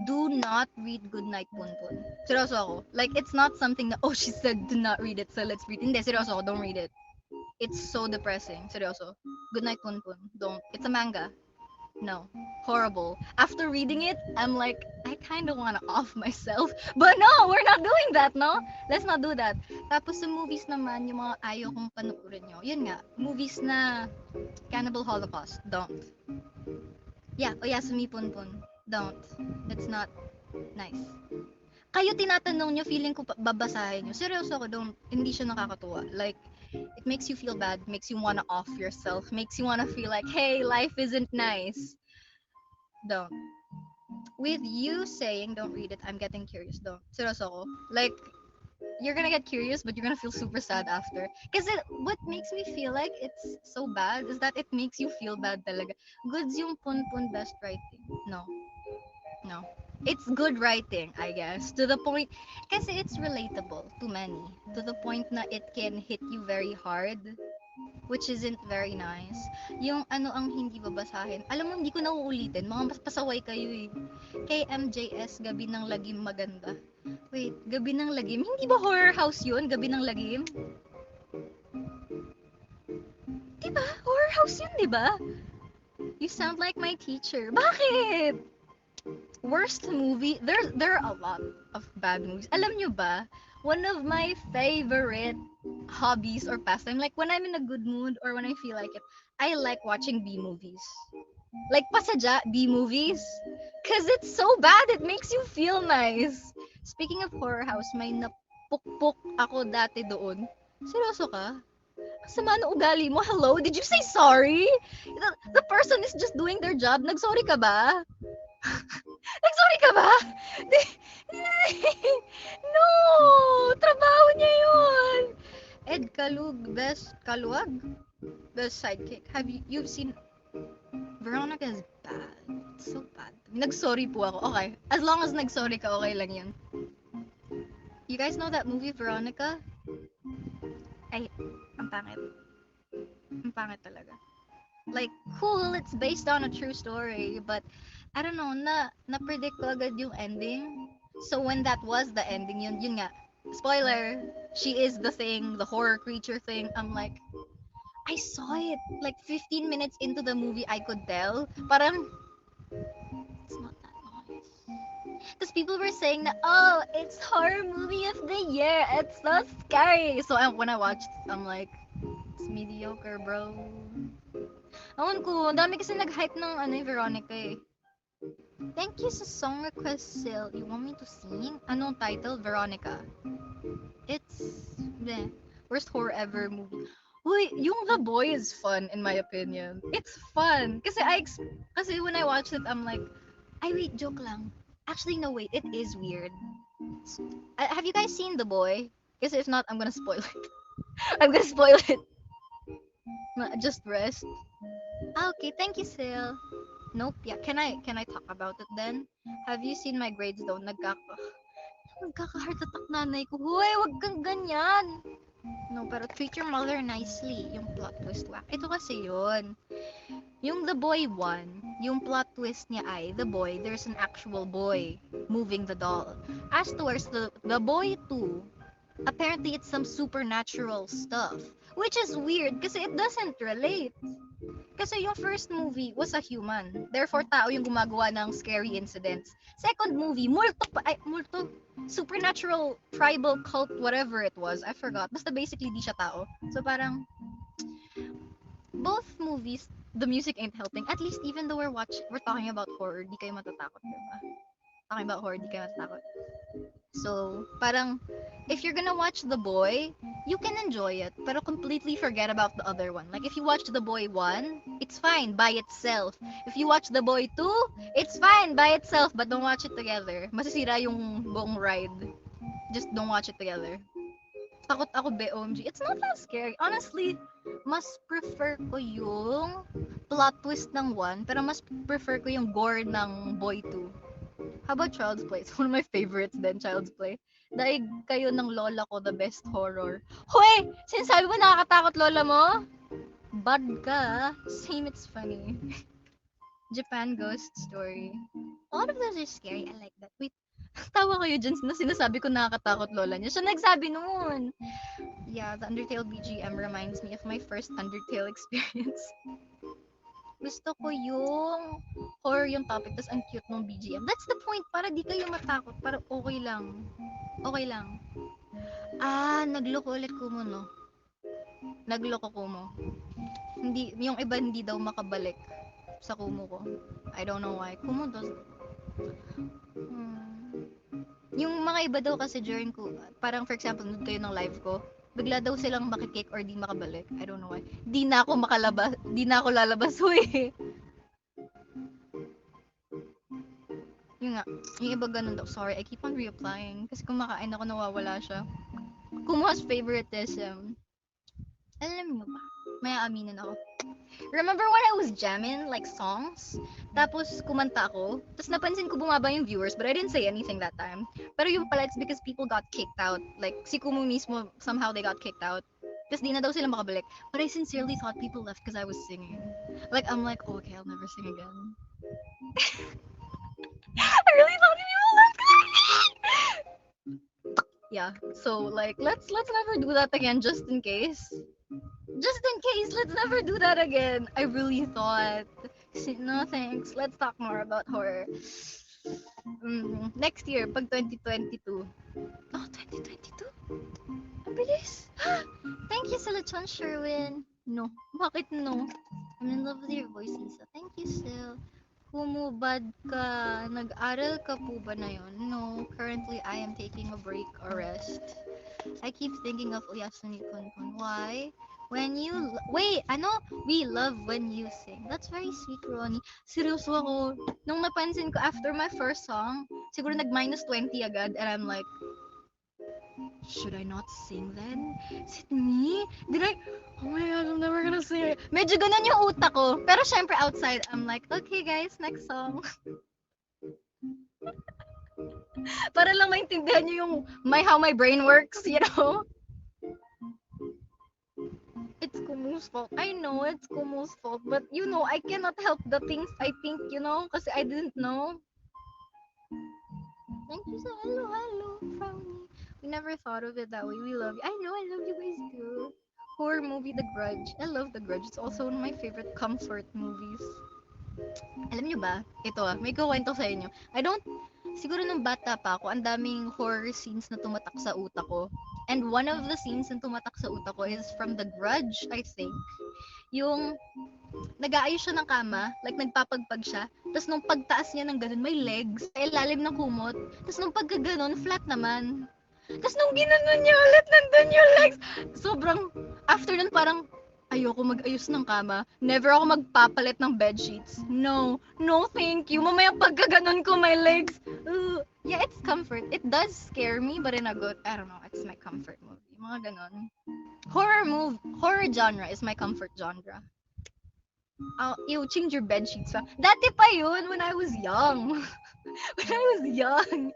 do not read Goodnight Punpun. Seryoso ako. Like, it's not something na, oh, she said do not read it, so let's read. Hindi, seryoso ako, don't read it. It's so depressing. Seryoso. Goodnight Punpun. Don't. It's a manga. No. Horrible. After reading it, I'm like, I kind of want to off myself. But no, we're not doing that, no? Let's not do that. Tapos sa movies naman, yung mga ayaw kong panuorin nyo. Yun nga, movies na Cannibal Holocaust. Don't. Yeah, Oyasumi Punpun. Don't. It's not nice. Kayo tinatanong nyo, feeling ko babasahin nyo. Seryoso ako, don't. Hindi siya nakakatuwa. Like, it makes you feel bad, makes you wanna off yourself, makes you wanna feel like, hey, life isn't nice. Don't. With you saying don't read it, I'm getting curious. Don't. Seryoso ako. Like, you're gonna get curious, but you're gonna feel super sad after. Because what makes me feel like it's so bad is that it makes you feel bad talaga. Goods yung Punpun best writing. No. No. It's good writing, I guess. To the point, kasi it's relatable to many. To the point na it can hit you very hard, which isn't very nice. Yung ano ang hindi babasahin. Alam mo, hindi ko na uulitin. Mga pasaway kayo eh. Kay MJS, Gabi ng Lagim maganda. Wait, Gabi ng Lagim? Hindi ba horror house yun? Gabi ng Lagim? Diba? Horror house yun, diba? You sound like my teacher. Bakit? Worst movie? There are a lot of bad movies. Alam nyo ba? One of my favorite hobbies or pastime, like when I'm in a good mood or when I feel like it, I like watching B movies. Like pasadya, B-movies. Cause it's so bad, it makes you feel nice. Speaking of horror house, may napukpok ako dati doon. Seryoso ka? Ang sama ng ugali mo. Hello? Did you say sorry? The person is just doing their job. Nagsorry ka ba? Nagsorry ka ba? No! Trabaho niya yun! Ed Kalug, best kaluwag? Best sidekick. You've seen Veronica's bad. It's so bad. Nagsorry po ako. Okay. As long as nagsorry ka, okay lang yun. You guys know that movie, Veronica? Ay, ang pangit. Ang pangit talaga. Like, cool, it's based on a true story, but I don't know, na-predict ko agad yung ending. So when that was the ending, yun nga, spoiler, she is the thing, the horror creature thing. I'm like, I saw it. Like 15 minutes into the movie, I could tell. Parang, it's not that nice. Because people were saying that, oh, it's horror movie of the year. It's so scary. So when I watched, I'm like, it's mediocre, bro. Awan ko, ang dami kasi nag-hype ng Veronica eh. Thank you sa song request, Sil. You want me to sing? Anong title? Veronica. It's bleh, worst horror ever movie. Uy, yung The Boy is fun in my opinion. It's fun. Kasi when I watched it, I'm like, ay wait, joke lang. Actually, no wait, it is weird. Have you guys seen The Boy? Kasi if not, I'm gonna spoil it. I'm gonna spoil it. Just rest. Okay, thank you, Sil. Nope, yeah. Can I talk about it then? Have you seen my grades though? Nagkaka-heart attack nanay ko. Hoy, wag kang ganyan. No, pero treat your mother nicely. Yung plot twist whack. Ito kasi yun. Yung The Boy 1, yung plot twist niya ay, the boy, there's an actual boy moving the doll. As towards the Boy 2, apparently it's some supernatural stuff. Which is weird kasi it doesn't relate. Kasi yung first movie was a human. Therefore, tao yung gumagawa ng scary incidents. Second movie, multo, supernatural, tribal cult, whatever it was. I forgot. Basta basically, di siya tao. So parang, both movies, the music ain't helping. At least even though we're talking about horror, di kayo matatakot, diba? Talking about horror, di kayo matatakot. So, parang, if you're gonna watch The Boy, you can enjoy it, pero completely forget about the other one. Like, if you watch The Boy 1, it's fine by itself. If you watch The Boy 2, it's fine by itself, but don't watch it together. Masisira yung buong ride. Just don't watch it together. Takot ako, OMG. It's not that scary. Honestly, mas prefer ko yung plot twist ng 1, pero mas prefer ko yung gore ng Boy 2. How about Child's Play? It's one of my favorites din, Child's Play. Daig kayo ng lola ko, the best horror. Hoy! Sinasabi mo nakakatakot lola mo? Bad ka. Same, it's funny. Japan Ghost Story. A lot of those are scary. I like that. Wait, tawa kayo dyan na sinasabi ko nakakatakot lola niya. Siya nagsabi noon. Yeah, the Undertale BGM reminds me of my first Undertale experience. Gusto ko yung horror yung topic, tas ang cute ng BGM. That's the point, para di kayo matakot, para okay lang. Okay lang. Nagloko ulit Kumu, no? Nagloko Kumu. Hindi, yung iba hindi daw makabalik sa Kumu ko. I don't know why. Kumu does. Yung mga iba daw kasi during ko, parang for example, nung kayo ng live ko, bigla daw silang makikick or di makabalik. I don't know why. Di na ako lalabas. Huy. Yung nga, yung iba ganun daw. Sorry, I keep on reapplying. Kasi kumakain ako, nawawala siya. Kumuha's favoritism. Alam mo ba? May aaminin ako. Remember when I was jamming, like, songs? Tapos, kumanta ako. Tapos, napansin ko bumaba yung viewers, but I didn't say anything that time. Pero yung pala, it's because people got kicked out. Like, si Kumu mismo, somehow they got kicked out. Tapos, di na daw sila makabalik. But I sincerely thought people left because I was singing. Like, I'm like, oh, okay, I'll never sing again. I really thought people left because I was singing! Yeah, so, like, let's never do that again, just in case. Just in case, let's never do that again. I really thought. No thanks. Let's talk more about horror. Next year, pag 2022. Oh, 2022? Ang bilis. Thank you sa lechon, Sherwin. No. Bakit no? I'm in love with your voice, Lisa. Thank you, still. Humubad ka. Nag-aral ka po ba na yun? No, currently I am taking a break or rest. I keep thinking of Uyasuni Kunpun. Why? When you... Wait, ano? We love when you sing. That's very sweet, Ronnie. Seryoso ako. Nung napansin ko after my first song, siguro nag-minus 20 agad and I'm like, should I not sing then? Is it me? Did I... Oh my god, I'm never gonna sing it. Medyo ganun yung utak ko. Pero syempre outside, I'm like, okay guys, next song. Para lang maintindihan nyo yung how my brain works, you know? It's Kumu's fault. I know it's Kumu's fault, but you know, I cannot help the things I think, you know, kasi I didn't know. Thank you so hello, hello, Frowny. We never thought of it that way. We love you. I love you guys too. Horror movie The Grudge. I love The Grudge. It's also one of my favorite comfort movies. Alam nyo ba? Ito may kuwento sa inyo. I don't, siguro nung bata pa ako, ang daming horror scenes na tumatak sa utak ko. And one of the scenes na tumatak sa utak ko is from The Grudge, I think. Yung nag-aayos siya ng kama, like nagpapagpag siya, tapos nung pagtaas niya ng ganun, may legs, sa ilalim ng kumot, tapos nung pagkaganon, flat naman. Tapos nung ginanon niya ulit, nandun yung legs. Sobrang, after nun parang, ayoko mag-ayos ng kama. Never ako magpapalit ng bedsheets. No, no thank you. Mamaya pagkaganon ko, may legs. Yeah, it's comfort. It does scare me, but in a good, I don't know, it's my comfort movie. Mga ganon. Horror genre is my comfort genre. You change your bed sheets pa. Dati pa yun, when I was young. When I was young.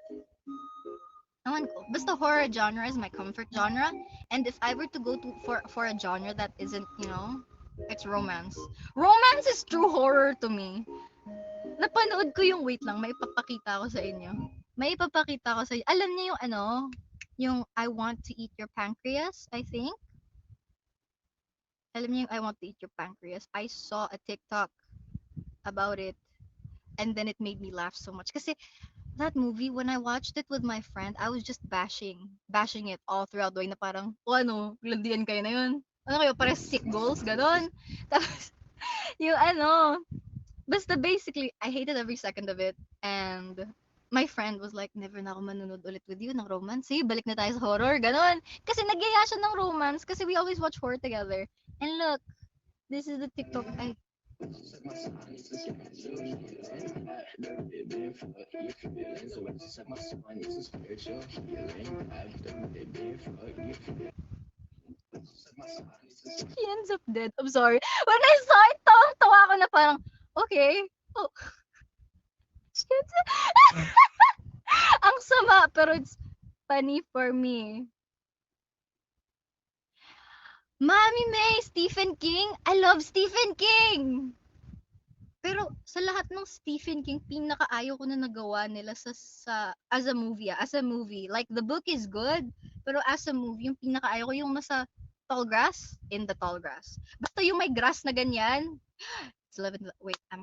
Ewan ko. Basta horror genre is my comfort genre. And if I were to go for a genre that isn't, you know, it's romance. Romance is true horror to me. Napanood ko yung, wait lang, may ipapakita ko sa inyo. May ipapakita ko sa inyo. Alam niyo yung ano, yung I Want to Eat Your Pancreas, I think. Alam niyo yung I Want to Eat Your Pancreas. I saw a TikTok about it. And then it made me laugh so much. Kasi that movie, when I watched it with my friend, I was just bashing it all throughout the way na parang, ano, landian kayo na yun. Ano kayo, parang sick goals, ganon. Tapos, yung ano, basta basically, I hated every second of it. And my friend was like, never na ako manunod ulit with you ng romance. Sige, balik na tayo sa horror, ganon. Kasi nagyaya siya ng romance kasi we always watch horror together. And look, this is the TikTok I He ends up dead. I'm sorry. When I saw it, tawang-tawa ako na parang, okay. Oh. Shit. Ang sama, pero it's funny for me. Mami May, Stephen King. I love Stephen King. Pero sa lahat ng Stephen King, pinakaayaw ko na nagawa nila sa as a movie. Like the book is good, pero as a movie, yung pinakaayaw ko yung nasa tall grass, in the tall grass. Basta yung may grass na ganyan. It's 11, wait, I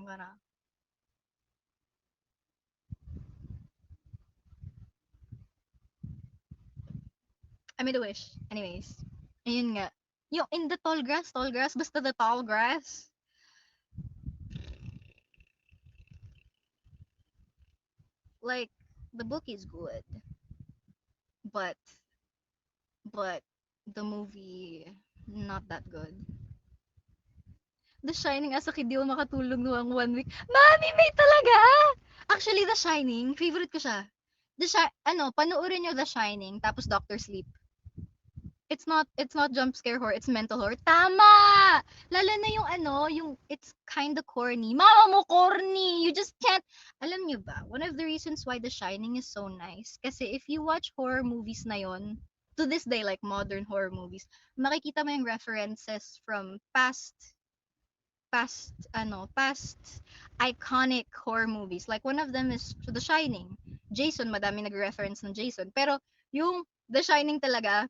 made a wish. Anyways, ayun nga. Yung in the tall grass, basta the tall grass. Like, the book is good. But the movie, not that good. The Shining, as a kid, di ako makatulog noong 1 week. Mami, may talaga! Actually, The Shining, favorite ko siya. Panoorin nyo The Shining, tapos Doctor Sleep. It's not jump scare horror, it's mental horror. Tama! Lalo na yung it's kinda corny. Mama mo, corny! You just can't, alam nyo ba, one of the reasons why The Shining is so nice, kasi if you watch horror movies na yon, to this day, like modern horror movies, makikita mo yung references from past iconic horror movies. Like one of them is The Shining. Jason, madami nag-reference ng Jason. Pero yung The Shining talaga,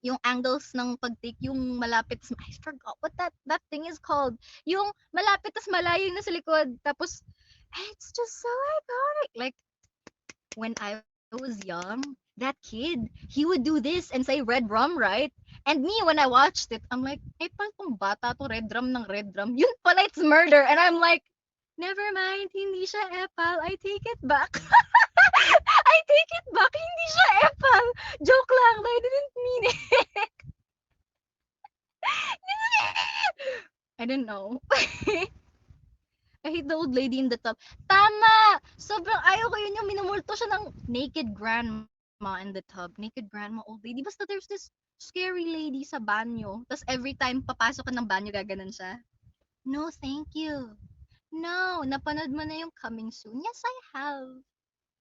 yung angles ng pag-take, yung malapit, I forgot what that thing is called. Yung malapit tas malayo na sa likod. Tapos, it's just so iconic. Like, when I was young, that kid, he would do this and say red rum, right? And me, when I watched it, I'm like, eh, pal tong bata to, red drum ng red drum. Yun pala, it's murder. And I'm like, never mind, hindi siya epal. I take it back. I take it back. Hindi siya epal. Joke lang. I didn't mean it. I don't know. I hate the old lady in the tub. Tama! Sobrang ayaw ko yun yung minumulto siya ng naked grandma in the tub. Naked grandma, old lady. Basta there's this scary lady sa banyo. Tapos every time papasok ka ng banyo, gaganan siya. No, thank you. No, napanood mo na yung Coming Soon? Yes, I have.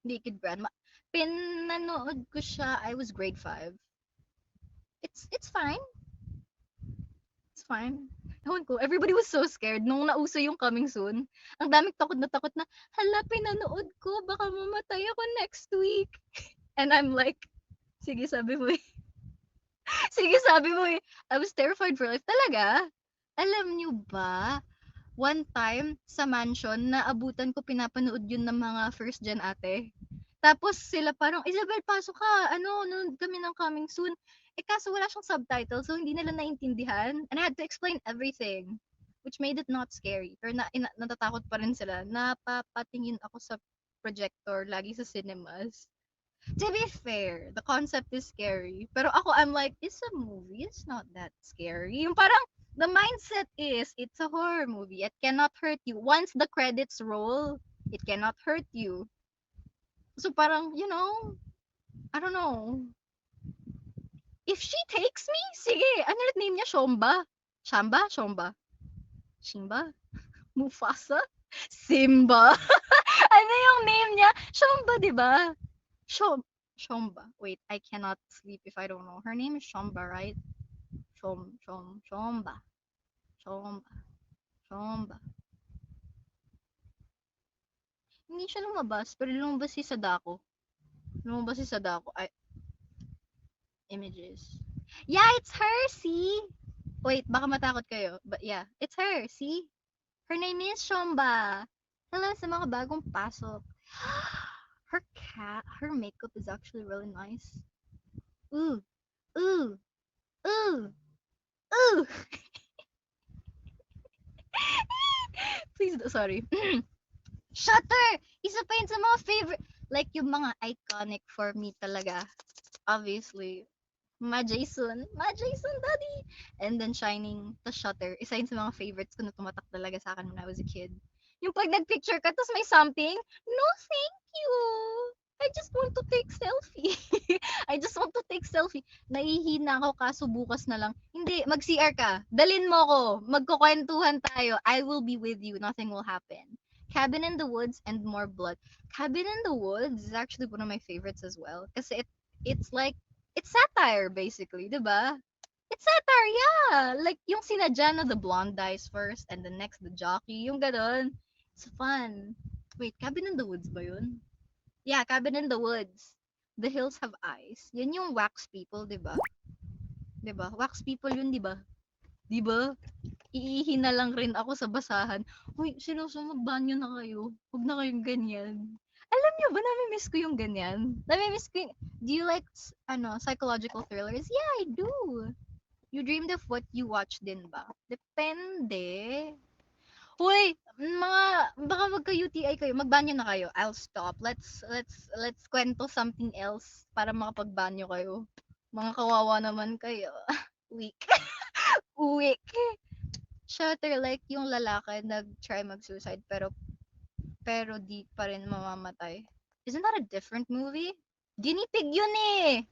Naked grandma. Pinanood ko siya, I was grade 5. It's fine. It's fine. Ewan ko, everybody was so scared nung nauso yung Coming Soon. Ang daming takot na, hala, pinanood ko, baka mamatay ako next week. And I'm like, sige, sabi mo eh. Sige, sabi mo eh. I was terrified for life. Talaga? Alam nyo ba, one time sa mansion, naabutan ko pinapanood yun ng mga first gen ate. Tapos sila parang, Isabel, pasok ka. Ano, nanood kami ng Coming Soon. Eh kaso wala siyang subtitle, so hindi nila naintindihan. And I had to explain everything, which made it not scary. Pero natatakot pa rin sila. Napapatingin ako sa projector lagi sa cinemas. To be fair, the concept is scary. Pero ako, I'm like, it's a movie. It's not that scary. Yung parang, the mindset is, it's a horror movie. It cannot hurt you. Once the credits roll, it cannot hurt you. So parang, you know, I don't know. If she takes me, sige. Ano ulit name niya? Shomba? Shamba? Shomba? Shimba? Mufasa? Simba? Ano yung name niya? Shomba, di ba? Shomba. Wait, I cannot sleep if I don't know. Her name is Shomba, right? Shomba. Shomba. Shomba. Hindi siya lumabas, pero lumabas si Sadako. Lumabas si Sadako. Ay, images. Yeah, it's her, see? Wait, baka matakot kayo. But yeah, it's her, see? Her name is Shomba. Hello sa mga bagong pasok. Her makeup is actually really nice. Ooh, ooh, ooh, ooh. Please, sorry. Shutter! Isa pa yun sa mga favorite. Like, yung mga iconic for me talaga. Obviously. Ma Jason, daddy! And then Shining, the Shutter. Isa yun sa mga favorites ko na tumatak talaga sa akin when I was a kid. Yung pag nag-picture ka, tapos may something, no thank you! I just want to take selfie. I just want to take selfie. Nahihina ako kaso bukas na lang. Hindi, mag-CR ka. Dalin mo ko. Magkukwentuhan tayo. I will be with you. Nothing will happen. Cabin in the Woods and More Blood. Cabin in the Woods is actually one of my favorites as well. Kasi it's like, it's satire basically, diba? It's satire, yeah. Like, yung sinadya na the blonde dies first and the next the jockey. Yung ganon. It's fun. Wait, Cabin in the Woods ba yun? Yeah, Cabin in the Woods. The Hills Have Eyes. Yun yung wax people, diba? Diba? Wax people yun, diba? Diba? Iihi na lang rin ako sa basahan. Uy, seryoso, magbanyo na kayo. Huwag na kayong ganyan. Alam nyo ba, nami-miss ko yung ganyan? Nami-miss ko yung... Do you like, psychological thrillers? Yeah, I do. You dreamed of what you watched din ba? Depende. Uy, baka magka-UTI kayo. Magbanyo na kayo. I'll stop. Let's kwento something else para makapagbanyo kayo. Mga kawawa naman kayo. Weak. Weak. Shutter, like yung lalaki nag-try mag-suicide pero di pa rin mamamatay. Isn't that a different movie? Guinea pig yun eh!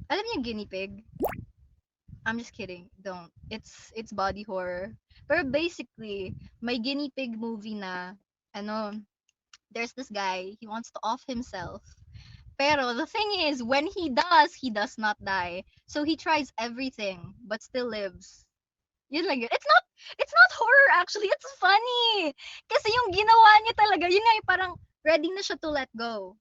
Alam niyo guinea pig? I'm just kidding. Don't. It's body horror. Pero basically, may guinea pig movie na, there's this guy, he wants to off himself. Pero the thing is, when he does not die. So he tries everything, but still lives. Yun lang yun. It's not horror actually, it's funny. Kasi yung ginawa niya talaga, yun nga yung parang ready na siya to let go.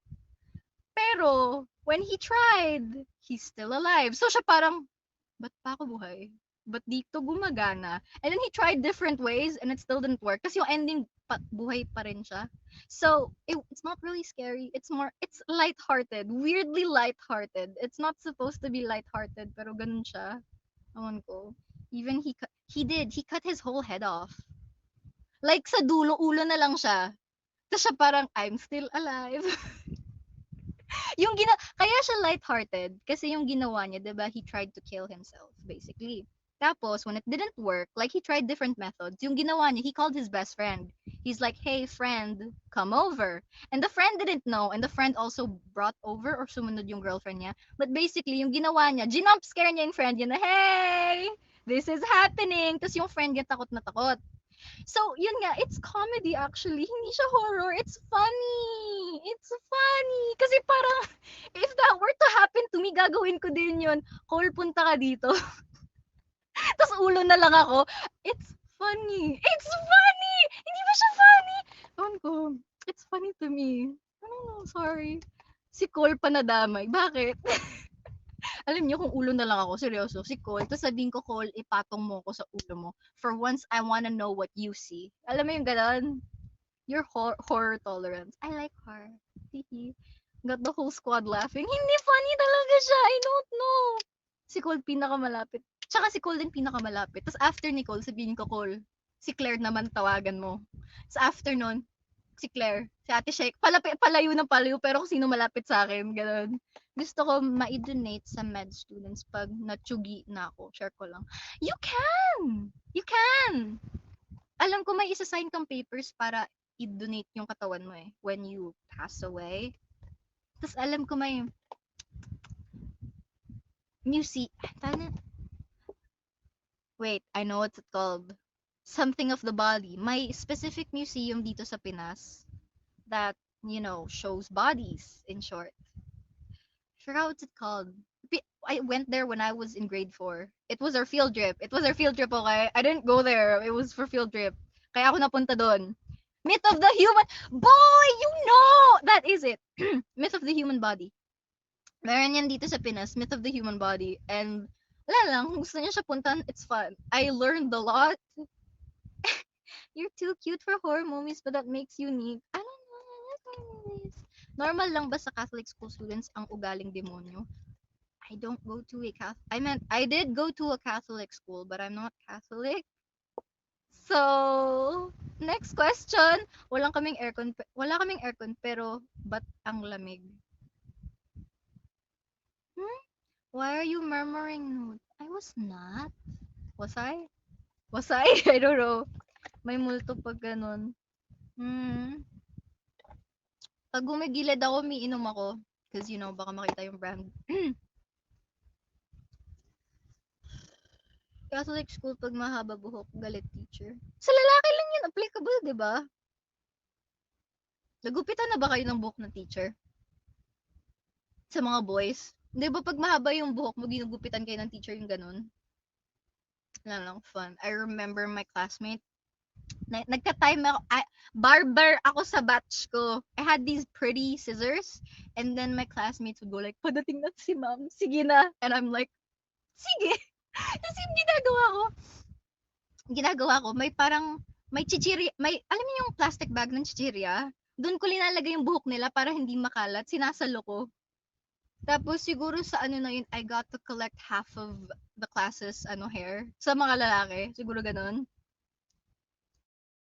Pero, when he tried, he's still alive. So siya parang, ba't pa ako buhay? Ba't dito gumagana? And then he tried different ways and it still didn't work. Kasi yung ending, buhay pa rin siya. So, it's not really scary. It's lighthearted. Weirdly lighthearted. It's not supposed to be lighthearted, pero ganun siya. Ewan ko. Even he cut his whole head off. Like sa dulo, ulo na lang siya. Tapos siya parang, I'm still alive. Kaya siya lighthearted kasi yung ginawa niya, 'di ba? He tried to kill himself basically. Tapos when it didn't work, like he tried different methods. Yung ginawa niya, he called his best friend. He's like, "Hey friend, come over." And the friend didn't know, and the friend also brought over or sumunod yung girlfriend niya. But basically, yung ginawa niya, ginump scare niya yung friend niya na, "Hey, this is happening." Tapos yung friend niya takot na takot. So, yun nga, it's comedy actually. Hindi siya horror. It's funny. It's funny. Kasi parang, if that were to happen to me, gagawin ko din yun. Cole, punta ka dito. Tapos ulo na lang ako. It's funny. It's funny! Hindi ba siya funny? Ewan ko. It's funny to me. I don't know, sorry. Si Cole pa nadamay. Bakit? Alam niyo kung ulo na lang ako, seryoso, si Cole, tapos sabihin ko, Cole, ipatong mo ko sa ulo mo. For once, I wanna know what you see. Alam mo yung ganon? Your horror tolerance. I like horror. Hihi. Got the whole squad laughing. Hindi funny talaga siya. I don't know. Si Cole pinakamalapit. Tsaka si Cole din pinakamalapit. Tapos after ni Cole, sabihin ko, Cole, si Claire naman tawagan mo. Sa after nun, si Claire, si Ate Shek, palayo ng palayo, pero kung sino malapit sa akin, gano'n. Gusto ko ma-donate sa med students pag natsugi na ako. Share ko lang. You can! You can! Alam ko may isa-sign kang papers para i-donate yung katawan mo eh, when you pass away. Tapos alam ko may wait, I know what's it called. Something of the body. May specific museum dito sa Pinas that, you know, shows bodies, in short. Forgot what's it called. I went there when I was in grade 4. It was our field trip. Okay? I didn't go there. It was for field trip. Kaya ako napunta doon. Myth of the human... Boy, you know! That is it. Myth of the human body. Meron yan dito sa Pinas. Myth of the human body. And, wala lang. Kung gusto niya siya puntan, it's fun. I learned a lot. You're too cute for horror movies, but that makes you unique. I don't know. I like horror movies. Normal lang ba sa Catholic school students ang ugaling demonyo? I don't go to a Catholic. I did go to a Catholic school, but I'm not Catholic. So, next question. Wala kaming aircon, pero ba't ang lamig? Why are you murmuring? I was not. Was I? Was I? I don't know. May multo pag ganun. Pag gumigilid ako, umiinom ako. Because, you know, baka makita yung brand. Catholic school, pag mahaba buhok, galit teacher. Sa lalaki lang yun, applicable, di ba? Nagupitan na ba kayo ng buhok ng teacher? Sa mga boys? Di ba pag mahaba yung buhok mo, ginugupitan kayo ng teacher yung ganun? Wala lang, fun. I remember my classmate, nagka-time ako, barber ako sa batch ko. I had these pretty scissors, and then my classmates would go like, padating na si ma'am, sige na. And I'm like, sige. Kasi yung ginagawa ko, may parang, may chichiri, alam niyo yung plastic bag ng chichirya? Doon ko linalagay yung buhok nila para hindi makalat, sinasalo ko. Tapos siguro sa ano na yun, I got to collect half of the classes hair sa mga lalaki, siguro ganun.